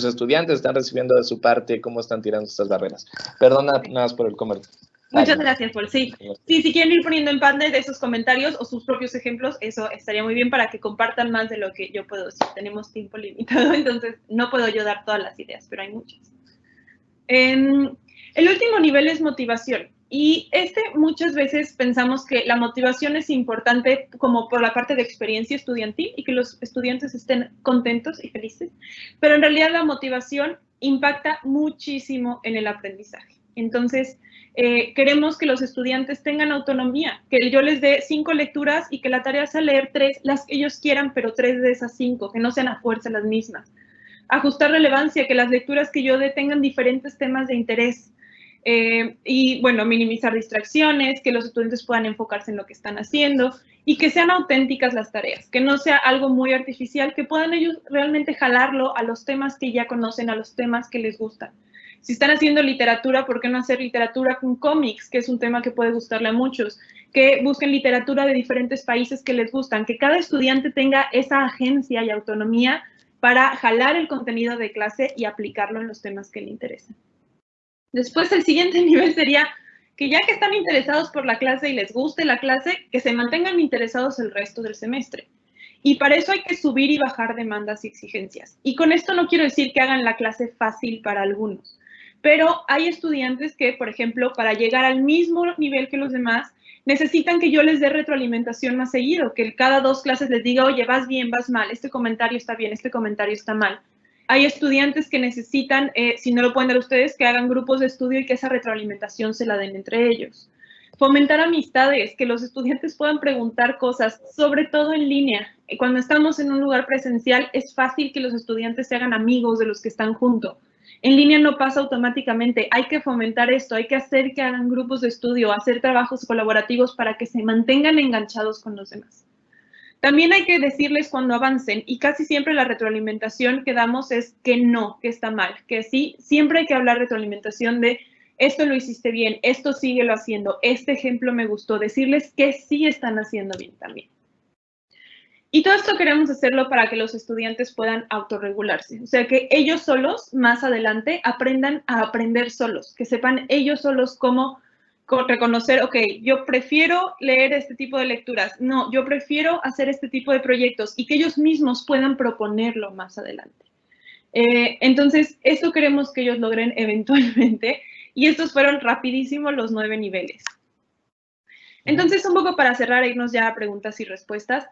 estudiantes están recibiendo de su parte, cómo están tirando estas barreras. Perdona nada más por el comercio. Muchas gracias, Paul. Sí, si quieren ir poniendo en Padlet esos comentarios o sus propios ejemplos, eso estaría muy bien para que compartan más de lo que yo puedo decir. Tenemos tiempo limitado, entonces no puedo yo dar todas las ideas, pero hay muchas. El último nivel es motivación. Y muchas veces pensamos que la motivación es importante como por la parte de experiencia estudiantil y que los estudiantes estén contentos y felices, pero en realidad la motivación impacta muchísimo en el aprendizaje. Entonces, queremos que los estudiantes tengan autonomía, que yo les dé 5 lecturas y que la tarea sea leer 3, las que ellos quieran, pero 3 de esas 5, que no sean a fuerza las mismas. Ajustar relevancia, que las lecturas que yo dé tengan diferentes temas de interés. Y, bueno, minimizar distracciones, que los estudiantes puedan enfocarse en lo que están haciendo y que sean auténticas las tareas, que no sea algo muy artificial, que puedan ellos realmente jalarlo a los temas que ya conocen, a los temas que les gustan. Si están haciendo literatura, ¿por qué no hacer literatura con cómics, que es un tema que puede gustarle a muchos? Que busquen literatura de diferentes países que les gustan, que cada estudiante tenga esa agencia y autonomía para jalar el contenido de clase y aplicarlo en los temas que le interesan. Después, el siguiente nivel sería que ya que están interesados por la clase y les guste la clase, que se mantengan interesados el resto del semestre. Y para eso hay que subir y bajar demandas y exigencias. Y con esto no quiero decir que hagan la clase fácil para algunos, pero hay estudiantes que, por ejemplo, para llegar al mismo nivel que los demás, necesitan que yo les dé retroalimentación más seguido, que cada 2 clases les diga, oye, vas bien, vas mal, este comentario está bien, este comentario está mal. Hay estudiantes que necesitan, si no lo pueden dar ustedes, que hagan grupos de estudio y que esa retroalimentación se la den entre ellos. Fomentar amistades, que los estudiantes puedan preguntar cosas, sobre todo en línea. Cuando estamos en un lugar presencial, es fácil que los estudiantes se hagan amigos de los que están juntos. En línea no pasa automáticamente, hay que fomentar esto, hay que hacer que hagan grupos de estudio, hacer trabajos colaborativos para que se mantengan enganchados con los demás. También hay que decirles cuando avancen y casi siempre la retroalimentación que damos es que no, que está mal, que sí, siempre hay que hablar retroalimentación de esto lo hiciste bien, esto síguelo haciendo, este ejemplo me gustó, decirles que sí están haciendo bien también. Y todo esto queremos hacerlo para que los estudiantes puedan autorregularse, o sea, que ellos solos, más adelante, aprendan a aprender solos, que sepan ellos solos cómo reconocer, ok, yo prefiero leer este tipo de lecturas, no, yo prefiero hacer este tipo de proyectos y que ellos mismos puedan proponerlo más adelante. Entonces, eso queremos que ellos logren eventualmente y estos fueron rapidísimo los 9 niveles. Entonces, un poco para cerrar, irnos ya a preguntas y respuestas.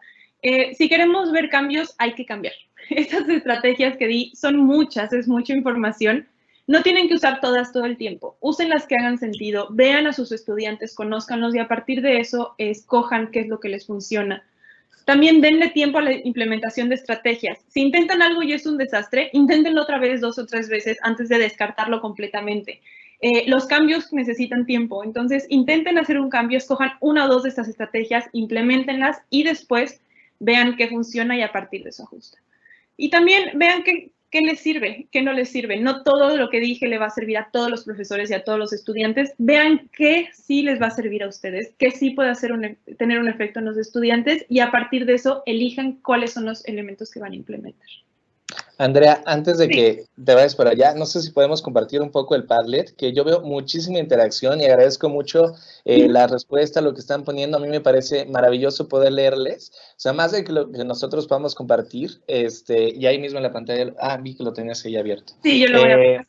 Si queremos ver cambios, hay que cambiar. Estas estrategias que di son muchas, es mucha información, No tienen que usar todas todo el tiempo. Usen las que hagan sentido, vean a sus estudiantes, conózcanlos y a partir de eso escojan qué es lo que les funciona. También denle tiempo a la implementación de estrategias. Si intentan algo y es un desastre, inténtenlo otra vez 2 o 3 veces antes de descartarlo completamente. Los cambios necesitan tiempo, entonces intenten hacer un cambio, escojan 1 o 2 de estas estrategias, implementenlas y después vean qué funciona y a partir de eso ajustan. Y también vean qué les sirve, qué no les sirve. No todo lo que dije le va a servir a todos los profesores y a todos los estudiantes. Vean qué sí les va a servir a ustedes, qué sí puede tener un efecto en los estudiantes y a partir de eso elijan cuáles son los elementos que van a implementar. Andrea, antes de que te vayas por allá, no sé si podemos compartir un poco el Padlet, que yo veo muchísima interacción y agradezco mucho la respuesta, lo que están poniendo. A mí me parece maravilloso poder leerles. O sea, más de que lo que nosotros podamos compartir, y ahí mismo en la pantalla, vi que lo tenías ahí abierto. Sí, yo lo voy a poner.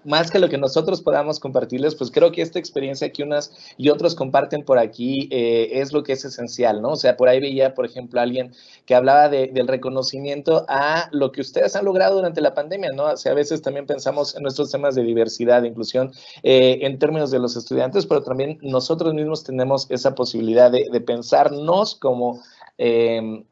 Más que lo que nosotros podamos compartirles, pues creo que esta experiencia que unas y otros comparten por aquí es lo que es esencial, ¿no? O sea, por ahí veía, por ejemplo, alguien que hablaba del reconocimiento a lo que ustedes han logrado durante la pandemia, ¿no? O sea, a veces también pensamos en nuestros temas de diversidad, de inclusión, en términos de los estudiantes, pero también nosotros mismos tenemos esa posibilidad de pensarnos como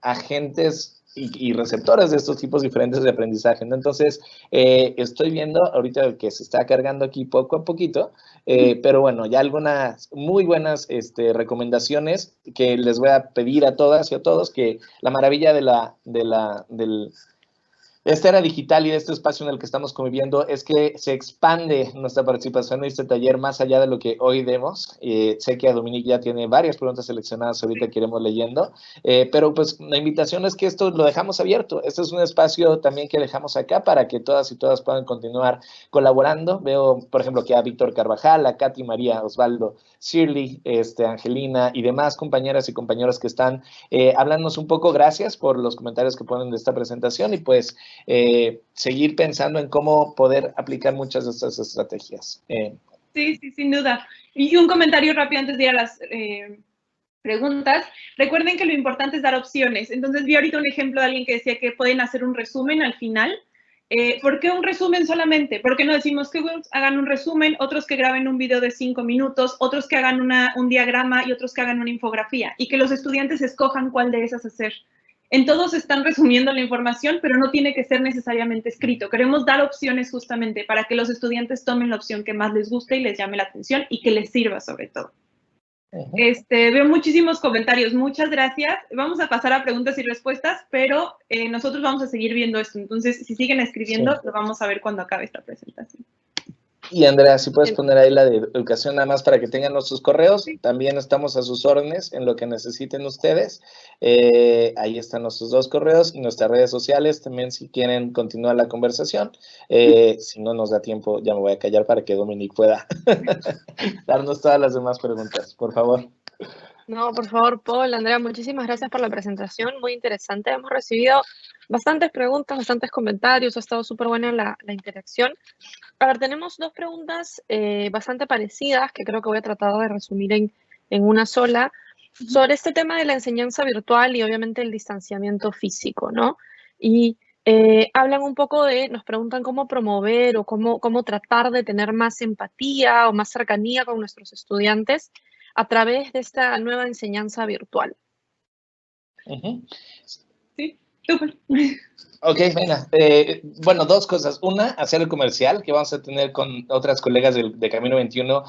agentes y receptores de estos tipos diferentes de aprendizaje, ¿no? Entonces, estoy viendo ahorita que se está cargando aquí poco a poquito, pero bueno, ya algunas muy buenas recomendaciones que les voy a pedir a todas y a todos, que la maravilla de esta era digital y de este espacio en el que estamos conviviendo es que se expande nuestra participación en este taller más allá de lo que hoy demos. Sé que a Dominique ya tiene varias preguntas seleccionadas ahorita que iremos leyendo, pero pues la invitación es que esto lo dejamos abierto. Este es un espacio también que dejamos acá para que todas y todas puedan continuar colaborando. Veo, por ejemplo, que a Víctor Carvajal, a Katy, María, Osvaldo, Shirley, Angelina y demás compañeras y compañeros que están hablándonos un poco. Gracias por los comentarios que ponen de esta presentación y pues seguir pensando en cómo poder aplicar muchas de estas estrategias. Sí, sin duda. Y un comentario rápido antes de ir a las preguntas. Recuerden que lo importante es dar opciones. Entonces vi ahorita un ejemplo de alguien que decía que pueden hacer un resumen al final. ¿Por qué un resumen solamente? ¿Por qué no decimos que hagan un resumen, otros que graben un video de 5 minutos, otros que hagan un diagrama y otros que hagan una infografía? Y que los estudiantes escojan cuál de esas hacer. En todos están resumiendo la información, pero no tiene que ser necesariamente escrito. Queremos dar opciones justamente para que los estudiantes tomen la opción que más les guste y les llame la atención y que les sirva sobre todo. Veo muchísimos comentarios. Muchas gracias. Vamos a pasar a preguntas y respuestas, pero nosotros vamos a seguir viendo esto. Entonces, si siguen escribiendo, lo vamos a ver cuando acabe esta presentación. Y Andrea, si puedes poner ahí la de educación nada más para que tengan nuestros correos. También estamos a sus órdenes en lo que necesiten ustedes. Ahí están nuestros 2 correos y nuestras redes sociales también si quieren continuar la conversación. Si no nos da tiempo, ya me voy a callar para que Dominique pueda darnos todas las demás preguntas, por favor. No, por favor, Paul, Andrea, muchísimas gracias por la presentación, muy interesante. Hemos recibido bastantes preguntas, bastantes comentarios, ha estado súper buena la interacción. A ver, tenemos 2 preguntas bastante parecidas que creo que voy a tratar de resumir en una sola, sobre este tema de la enseñanza virtual y obviamente el distanciamiento físico, ¿no? Y hablan un poco nos preguntan cómo promover o cómo tratar de tener más empatía o más cercanía con nuestros estudiantes a través de esta nueva enseñanza virtual. Sí, súper. Ok, venga. Bueno, 2 cosas. Una, hacer el comercial que vamos a tener con otras colegas de Camino 21.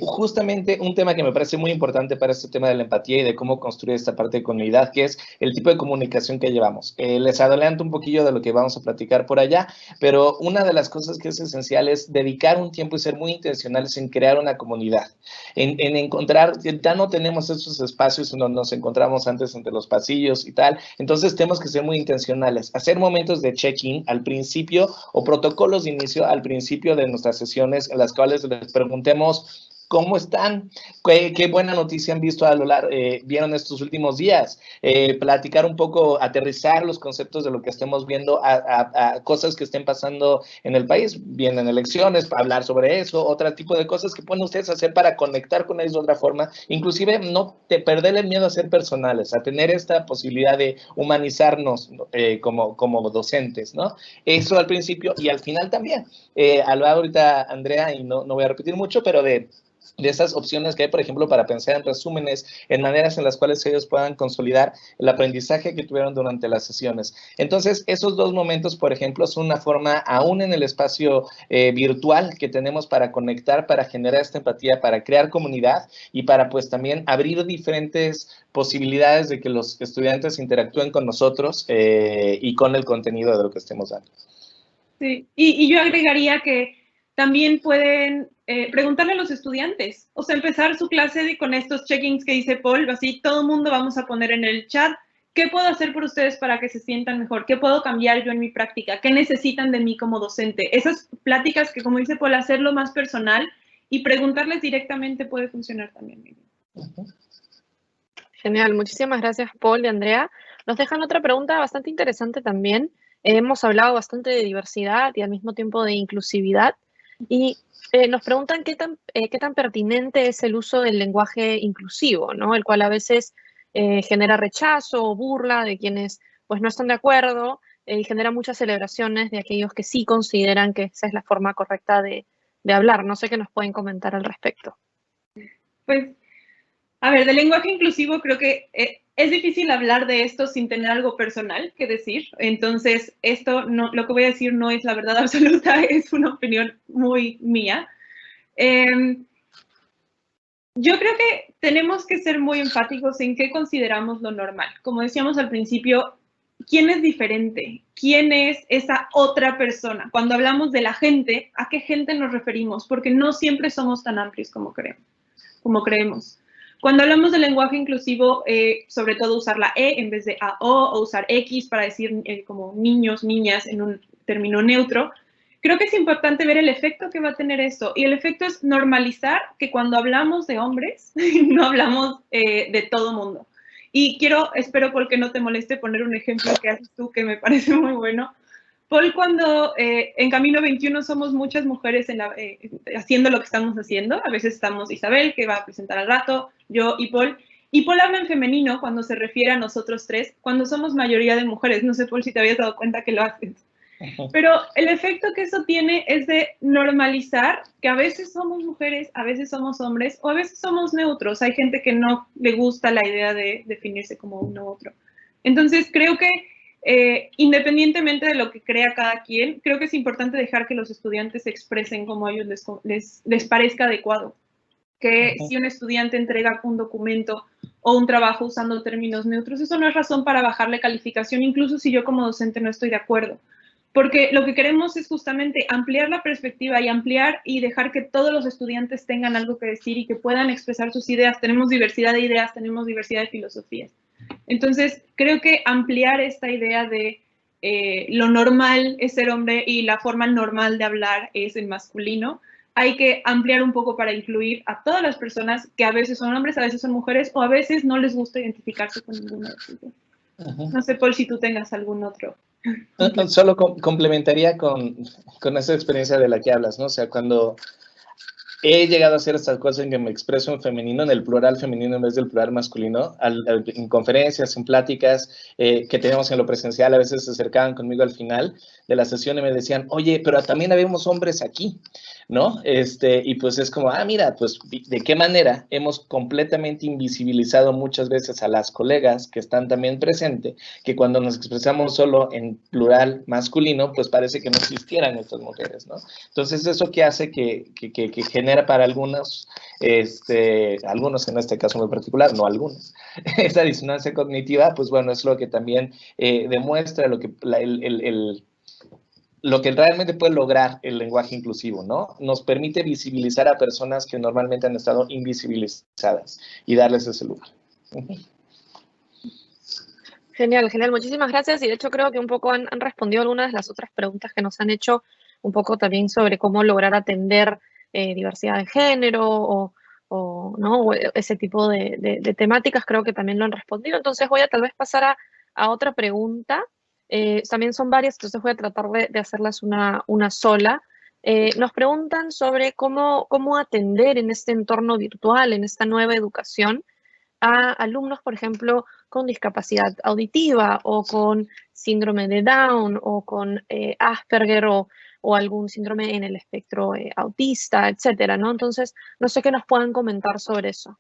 Justamente un tema que me parece muy importante para este tema de la empatía y de cómo construir esta parte de comunidad, que es el tipo de comunicación que llevamos. Les adelanto un poquillo de lo que vamos a platicar por allá, pero una de las cosas que es esencial es dedicar un tiempo y ser muy intencionales en crear una comunidad, en encontrar, ya no tenemos esos espacios donde nos encontramos antes entre los pasillos y tal, entonces tenemos que ser muy intencionales, hacer momentos de check-in al principio o protocolos de inicio al principio de nuestras sesiones en las cuales les preguntemos ¿Cómo están? ¿Qué buena noticia han visto vieron estos últimos días? Platicar un poco, aterrizar los conceptos de lo que estemos viendo a cosas que estén pasando en el país. Vienen elecciones, para hablar sobre eso, otro tipo de cosas que pueden ustedes hacer para conectar con ellos de otra forma. Inclusive no perder el miedo a ser personales, a tener esta posibilidad de humanizarnos como docentes, ¿no? Eso al principio y al final también. Hablaba ahorita Andrea, y no voy a repetir mucho, pero de esas opciones que hay, por ejemplo, para pensar en resúmenes, en maneras en las cuales ellos puedan consolidar el aprendizaje que tuvieron durante las sesiones. Entonces, esos dos momentos, por ejemplo, son una forma, aún en el espacio virtual que tenemos para conectar, para generar esta empatía, para crear comunidad y para, pues, también abrir diferentes posibilidades de que los estudiantes interactúen con nosotros y con el contenido de lo que estemos dando. Sí, y yo agregaría que también pueden preguntarle a los estudiantes, o sea, empezar su clase con estos check-ins que dice Paul, así todo el mundo vamos a poner en el chat, ¿qué puedo hacer por ustedes para que se sientan mejor? ¿Qué puedo cambiar yo en mi práctica? ¿Qué necesitan de mí como docente? Esas pláticas que, como dice Paul, hacerlo más personal y preguntarles directamente puede funcionar también. Genial, muchísimas gracias Paul y Andrea. Nos dejan otra pregunta bastante interesante también. Hemos hablado bastante de diversidad y al mismo tiempo de inclusividad y nos preguntan qué tan pertinente es el uso del lenguaje inclusivo, ¿no? El cual a veces genera rechazo o burla de quienes pues no están de acuerdo y genera muchas celebraciones de aquellos que sí consideran que esa es la forma correcta de hablar. No sé qué nos pueden comentar al respecto. Pues, a ver, del lenguaje inclusivo creo que es difícil hablar de esto sin tener algo personal que decir. Entonces, lo que voy a decir no es la verdad absoluta, es una opinión muy mía. Yo creo que tenemos que ser muy empáticos en qué consideramos lo normal. Como decíamos al principio, ¿quién es diferente? ¿Quién es esa otra persona? Cuando hablamos de la gente, ¿a qué gente nos referimos? Porque no siempre somos tan amplios como creemos. Cuando hablamos de lenguaje inclusivo, sobre todo usar la E en vez de AO o usar X para decir como niños, niñas en un término neutro, creo que es importante ver el efecto que va a tener esto. Y el efecto es normalizar que cuando hablamos de hombres, no hablamos de todo mundo. Y espero, Paul, que no te moleste poner un ejemplo que haces tú que me parece muy bueno. Paul, cuando en Camino 21 somos muchas mujeres haciendo lo que estamos haciendo, a veces estamos Isabel, que va a presentar al rato, yo y Paul habla en femenino cuando se refiere a nosotros tres, cuando somos mayoría de mujeres. No sé, Paul, si te habías dado cuenta que lo haces. Pero el efecto que eso tiene es de normalizar que a veces somos mujeres, a veces somos hombres o a veces somos neutros. Hay gente que no le gusta la idea de definirse como uno u otro. Entonces, creo que independientemente de lo que crea cada quien, creo que es importante dejar que los estudiantes se expresen como a ellos les parezca adecuado. Que si un estudiante entrega un documento o un trabajo usando términos neutros, eso no es razón para bajarle calificación, incluso si yo como docente no estoy de acuerdo. Porque lo que queremos es justamente ampliar la perspectiva y ampliar y dejar que todos los estudiantes tengan algo que decir y que puedan expresar sus ideas. Tenemos diversidad de ideas, tenemos diversidad de filosofías. Entonces, creo que ampliar esta idea de lo normal es ser hombre y la forma normal de hablar es el masculino, hay que ampliar un poco para incluir a todas las personas que a veces son hombres, a veces son mujeres o a veces no les gusta identificarse con ninguna de ellas. No sé, Paul, si tú tengas algún otro. Solo complementaría con esa experiencia de la que hablas, ¿no? O sea, cuando he llegado a hacer estas cosas en que me expreso en femenino, en el plural femenino en vez del plural masculino, en conferencias, en pláticas que teníamos en lo presencial, a veces se acercaban conmigo al final de la sesión y me decían, oye, pero también habemos hombres aquí, ¿no? Y pues es como, mira, pues de qué manera hemos completamente invisibilizado muchas veces a las colegas que están también presentes, que cuando nos expresamos solo en plural masculino, pues parece que no existieran estas mujeres, ¿no? Entonces, ¿eso qué hace? Que genera para algunos, algunos en este caso muy particular, no algunos, esa disonancia cognitiva, pues bueno, es lo que también demuestra lo que realmente puede lograr el lenguaje inclusivo, ¿no? Nos permite visibilizar a personas que normalmente han estado invisibilizadas y darles ese lugar. Genial, genial. Muchísimas gracias. Y de hecho creo que un poco han respondido algunas de las otras preguntas que nos han hecho, un poco también sobre cómo lograr atender diversidad de género ¿no? O ese tipo de temáticas, creo que también lo han respondido. Entonces voy a tal vez pasar a otra pregunta. También son varias, entonces voy a tratar de hacerlas una sola. Nos preguntan sobre cómo atender en este entorno virtual, en esta nueva educación, a alumnos, por ejemplo, con discapacidad auditiva o con síndrome de Down o con Asperger o algún síndrome en el espectro autista, etcétera, ¿no? Entonces, no sé qué nos puedan comentar sobre eso.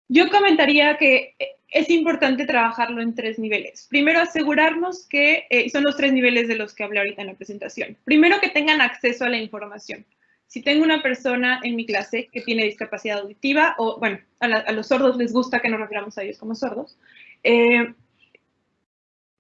Yo comentaría que es importante trabajarlo en 3 niveles. Primero, asegurarnos que, son los 3 niveles de los que hablé ahorita en la presentación. Primero, que tengan acceso a la información. Si tengo una persona en mi clase que tiene discapacidad auditiva, o bueno, a los sordos les gusta que nos refiramos a ellos como sordos,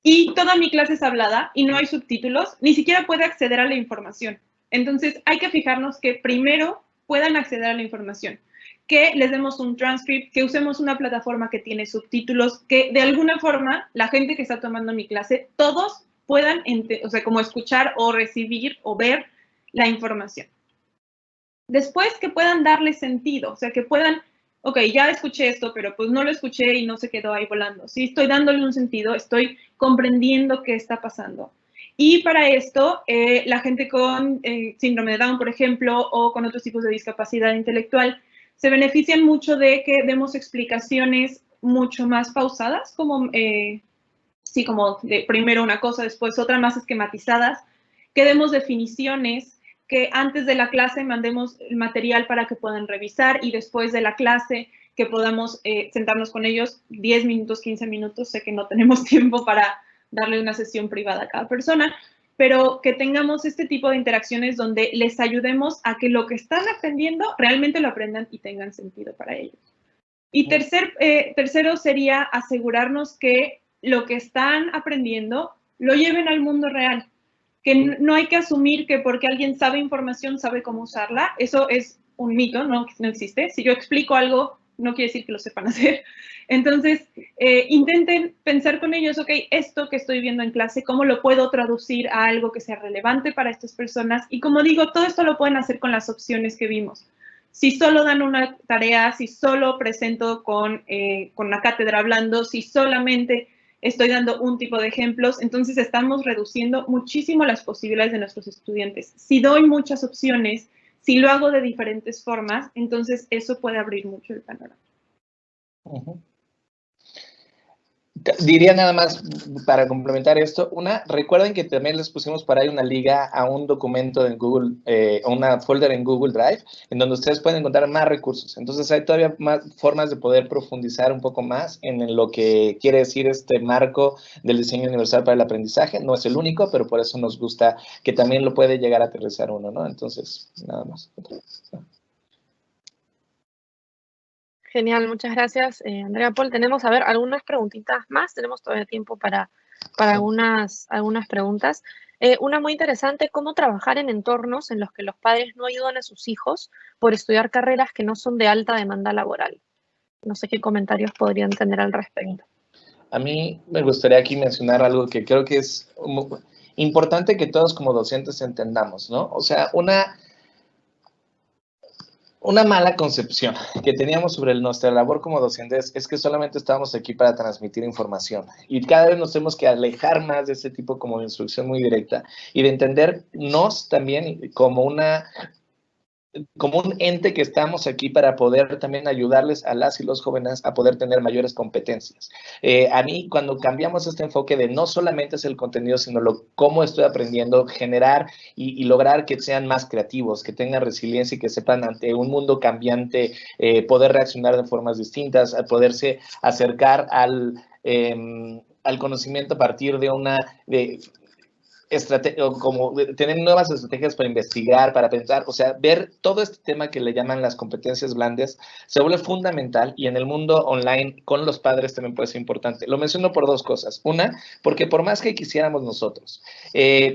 y toda mi clase es hablada y no hay subtítulos, ni siquiera puede acceder a la información. Entonces, hay que fijarnos que primero puedan acceder a la información, que les demos un transcript, que usemos una plataforma que tiene subtítulos, que de alguna forma la gente que está tomando mi clase, todos puedan, o sea, como escuchar o recibir o ver la información. Después, que puedan darle sentido, o sea, que puedan, ok, ya escuché esto, pero pues no lo escuché y no se quedó ahí volando. Sí, estoy dándole un sentido, estoy comprendiendo qué está pasando. Y para esto, la gente con síndrome de Down, por ejemplo, o con otros tipos de discapacidad intelectual, se benefician mucho de que demos explicaciones mucho más pausadas, como, sí, como de primero una cosa, después otra, más esquematizadas, que demos definiciones, que antes de la clase mandemos el material para que puedan revisar y después de la clase que podamos sentarnos con ellos 10 minutos, 15 minutos. Sé que no tenemos tiempo para darle una sesión privada a cada persona, pero que tengamos este tipo de interacciones donde les ayudemos a que lo que están aprendiendo realmente lo aprendan y tengan sentido para ellos. Y tercero sería asegurarnos que lo que están aprendiendo lo lleven al mundo real. Que no hay que asumir que porque alguien sabe información, sabe cómo usarla. Eso es un mito, no existe. Si yo explico algo, no quiere decir que lo sepan hacer. Entonces, intenten pensar con ellos, ok, esto que estoy viendo en clase, ¿cómo lo puedo traducir a algo que sea relevante para estas personas? Y como digo, todo esto lo pueden hacer con las opciones que vimos. Si solo dan una tarea, si solo presento con la cátedra hablando, si solamente estoy dando un tipo de ejemplos, entonces estamos reduciendo muchísimo las posibilidades de nuestros estudiantes. Si doy muchas opciones, si lo hago de diferentes formas, entonces eso puede abrir mucho el panorama. Diría nada más para complementar esto, recuerden que también les pusimos por ahí una liga a un documento en Google, una folder en Google Drive, en donde ustedes pueden encontrar más recursos. Entonces hay todavía más formas de poder profundizar un poco más en lo que quiere decir este marco del diseño universal para el aprendizaje. No es el único, pero por eso nos gusta que también lo puede llegar a aterrizar uno, ¿no? Entonces, nada más. Genial, muchas gracias, Andrea Paul. Tenemos, a ver, algunas preguntitas más. Tenemos todavía tiempo para algunas preguntas. Una muy interesante, ¿cómo trabajar en entornos en los que los padres no ayudan a sus hijos por estudiar carreras que no son de alta demanda laboral? No sé qué comentarios podrían tener al respecto. A mí me gustaría aquí mencionar algo que creo que es importante que todos como docentes entendamos, ¿no? O sea, una mala concepción que teníamos sobre nuestra labor como docentes es que solamente estábamos aquí para transmitir información y cada vez nos tenemos que alejar más de ese tipo como de instrucción muy directa y de entendernos también como un ente que estamos aquí para poder también ayudarles a las y los jóvenes a poder tener mayores competencias. A mí, cuando cambiamos este enfoque de no solamente es el contenido, sino cómo estoy aprendiendo, generar y lograr que sean más creativos, que tengan resiliencia y que sepan ante un mundo cambiante poder reaccionar de formas distintas, a poderse acercar al conocimiento a partir de como tener nuevas estrategias para investigar, para pensar, o sea, ver todo este tema que le llaman las competencias blandas se vuelve fundamental y en el mundo online con los padres también puede ser importante. Lo menciono por dos cosas. Una, porque por más que quisiéramos nosotros,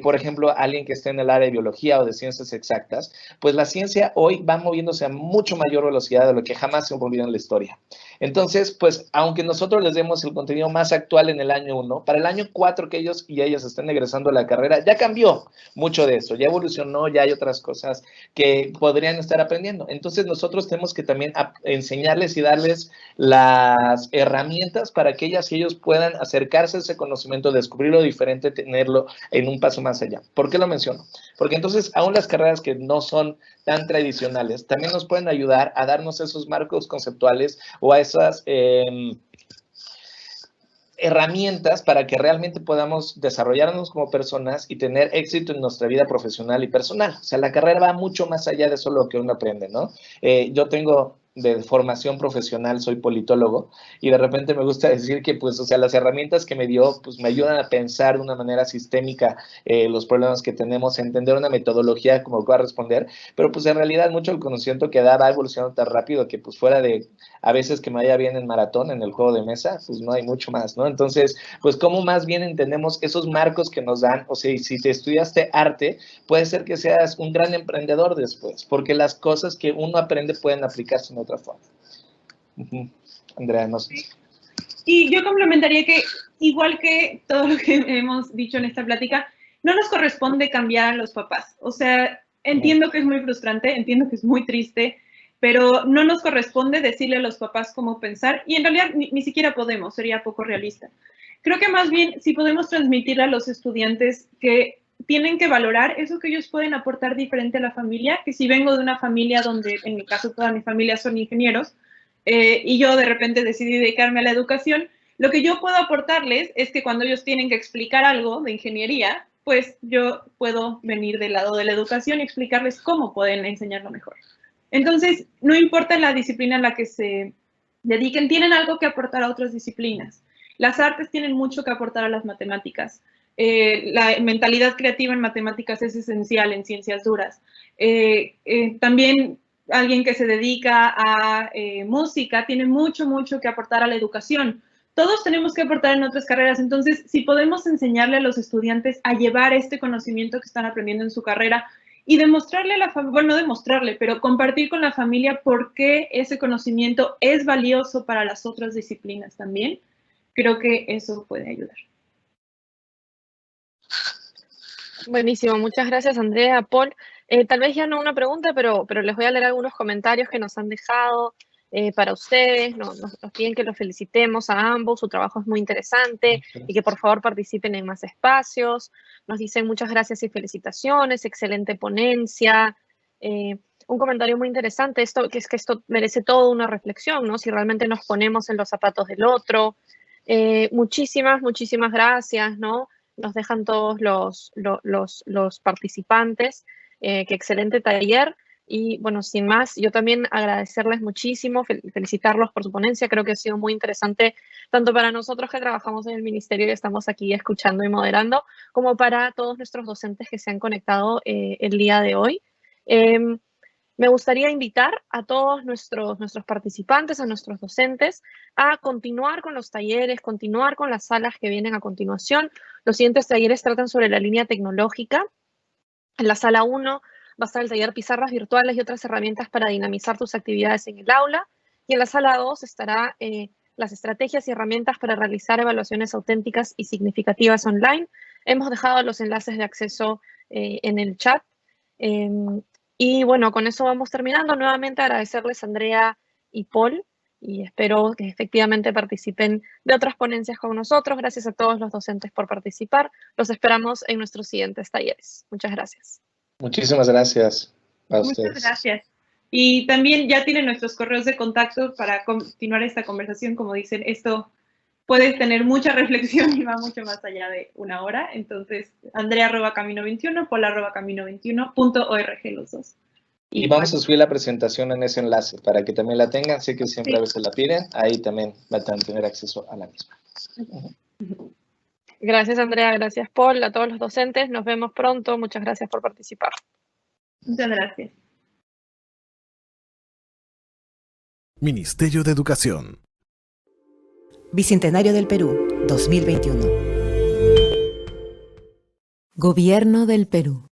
por ejemplo, alguien que esté en el área de biología o de ciencias exactas, pues la ciencia hoy va moviéndose a mucho mayor velocidad de lo que jamás se ha movido en la historia. Entonces, pues, aunque nosotros les demos el contenido más actual en el año 1, para el año 4 que ellos y ellas estén egresando de la carrera carrera, ya cambió mucho de eso, ya evolucionó, ya hay otras cosas que podrían estar aprendiendo. Entonces nosotros tenemos que también enseñarles y darles las herramientas para que ellos puedan acercarse a ese conocimiento, descubrirlo diferente, tenerlo en un paso más allá. ¿Por qué lo menciono? Porque entonces aún las carreras que no son tan tradicionales también nos pueden ayudar a darnos esos marcos conceptuales o a esas herramientas para que realmente podamos desarrollarnos como personas y tener éxito en nuestra vida profesional y personal. O sea, la carrera va mucho más allá de solo lo que uno aprende, ¿no? Yo tengo de formación profesional, soy politólogo, y de repente me gusta decir que, pues, o sea, las herramientas que me dio, pues, me ayudan a pensar de una manera sistémica los problemas que tenemos, a entender una metodología como va a responder, pero, pues, en realidad mucho el conocimiento que da va evolucionando tan rápido que, pues, fuera de a veces que me vaya bien en maratón, en el juego de mesa, pues, no hay mucho más, ¿no? Entonces, pues, ¿cómo más bien entendemos esos marcos que nos dan? O sea, si te estudiaste arte, puede ser que seas un gran emprendedor después, porque las cosas que uno aprende pueden aplicarse en otra forma. Andrea, no sé. Y yo complementaría que, igual que todo lo que hemos dicho en esta plática, no nos corresponde cambiar a los papás. O sea, entiendo que es muy frustrante, entiendo que es muy triste, pero no nos corresponde decirle a los papás cómo pensar y en realidad ni siquiera podemos, sería poco realista. Creo que más bien si podemos transmitirle a los estudiantes que tienen que valorar eso que ellos pueden aportar diferente a la familia, que si vengo de una familia donde, en mi caso, toda mi familia son ingenieros, y yo de repente decidí dedicarme a la educación, lo que yo puedo aportarles es que cuando ellos tienen que explicar algo de ingeniería, pues yo puedo venir del lado de la educación y explicarles cómo pueden enseñarlo mejor. Entonces, no importa la disciplina en la que se dediquen, tienen algo que aportar a otras disciplinas. Las artes tienen mucho que aportar a las matemáticas. La mentalidad creativa en matemáticas es esencial en ciencias duras. También alguien que se dedica a música tiene mucho que aportar a la educación. Todos tenemos que aportar en otras carreras, entonces si podemos enseñarle a los estudiantes a llevar este conocimiento que están aprendiendo en su carrera y demostrarle a la familia, bueno, no demostrarle, pero compartir con la familia por qué ese conocimiento es valioso para las otras disciplinas también, creo que eso puede ayudar. Buenísimo, muchas gracias Andrea, Paul. Tal vez ya no una pregunta, pero les voy a leer algunos comentarios que nos han dejado para ustedes. Nos piden que los felicitemos a ambos, su trabajo es muy interesante y que por favor participen en más espacios. Nos dicen muchas gracias y felicitaciones, excelente ponencia. Un comentario muy interesante, esto merece toda una reflexión, ¿no? Si realmente nos ponemos en los zapatos del otro. Muchísimas gracias, ¿no? Nos dejan todos los participantes. Qué excelente taller. Y bueno, sin más, yo también agradecerles muchísimo, felicitarlos por su ponencia. Creo que ha sido muy interesante tanto para nosotros que trabajamos en el ministerio y estamos aquí escuchando y moderando, como para todos nuestros docentes que se han conectado el día de hoy. Me gustaría invitar a todos nuestros participantes, a nuestros docentes, a continuar con los talleres, continuar con las salas que vienen a continuación. Los siguientes talleres tratan sobre la línea tecnológica. En la sala 1 va a estar el taller Pizarras Virtuales y otras herramientas para dinamizar tus actividades en el aula. Y en la sala 2 estará las estrategias y herramientas para realizar evaluaciones auténticas y significativas online. Hemos dejado los enlaces de acceso en el chat. Y bueno, con eso vamos terminando. Nuevamente agradecerles a Andrea y Paul y espero que efectivamente participen de otras ponencias con nosotros. Gracias a todos los docentes por participar. Los esperamos en nuestros siguientes talleres. Muchas gracias. Muchísimas gracias a ustedes. Muchas gracias. Y también ya tienen nuestros correos de contacto para continuar esta conversación. Como dicen, esto puede tener mucha reflexión y va mucho más allá de una hora. Entonces, Andrea@camino21, Paul@camino21.org los dos. Y vamos a subir la presentación en ese enlace para que también la tengan. Sé que siempre a veces la piden. Ahí también van a tener acceso a la misma. Gracias, Andrea. Gracias, Paul. A todos los docentes. Nos vemos pronto. Muchas gracias por participar. Muchas gracias. Ministerio de Educación. Bicentenario del Perú, 2021. Gobierno del Perú.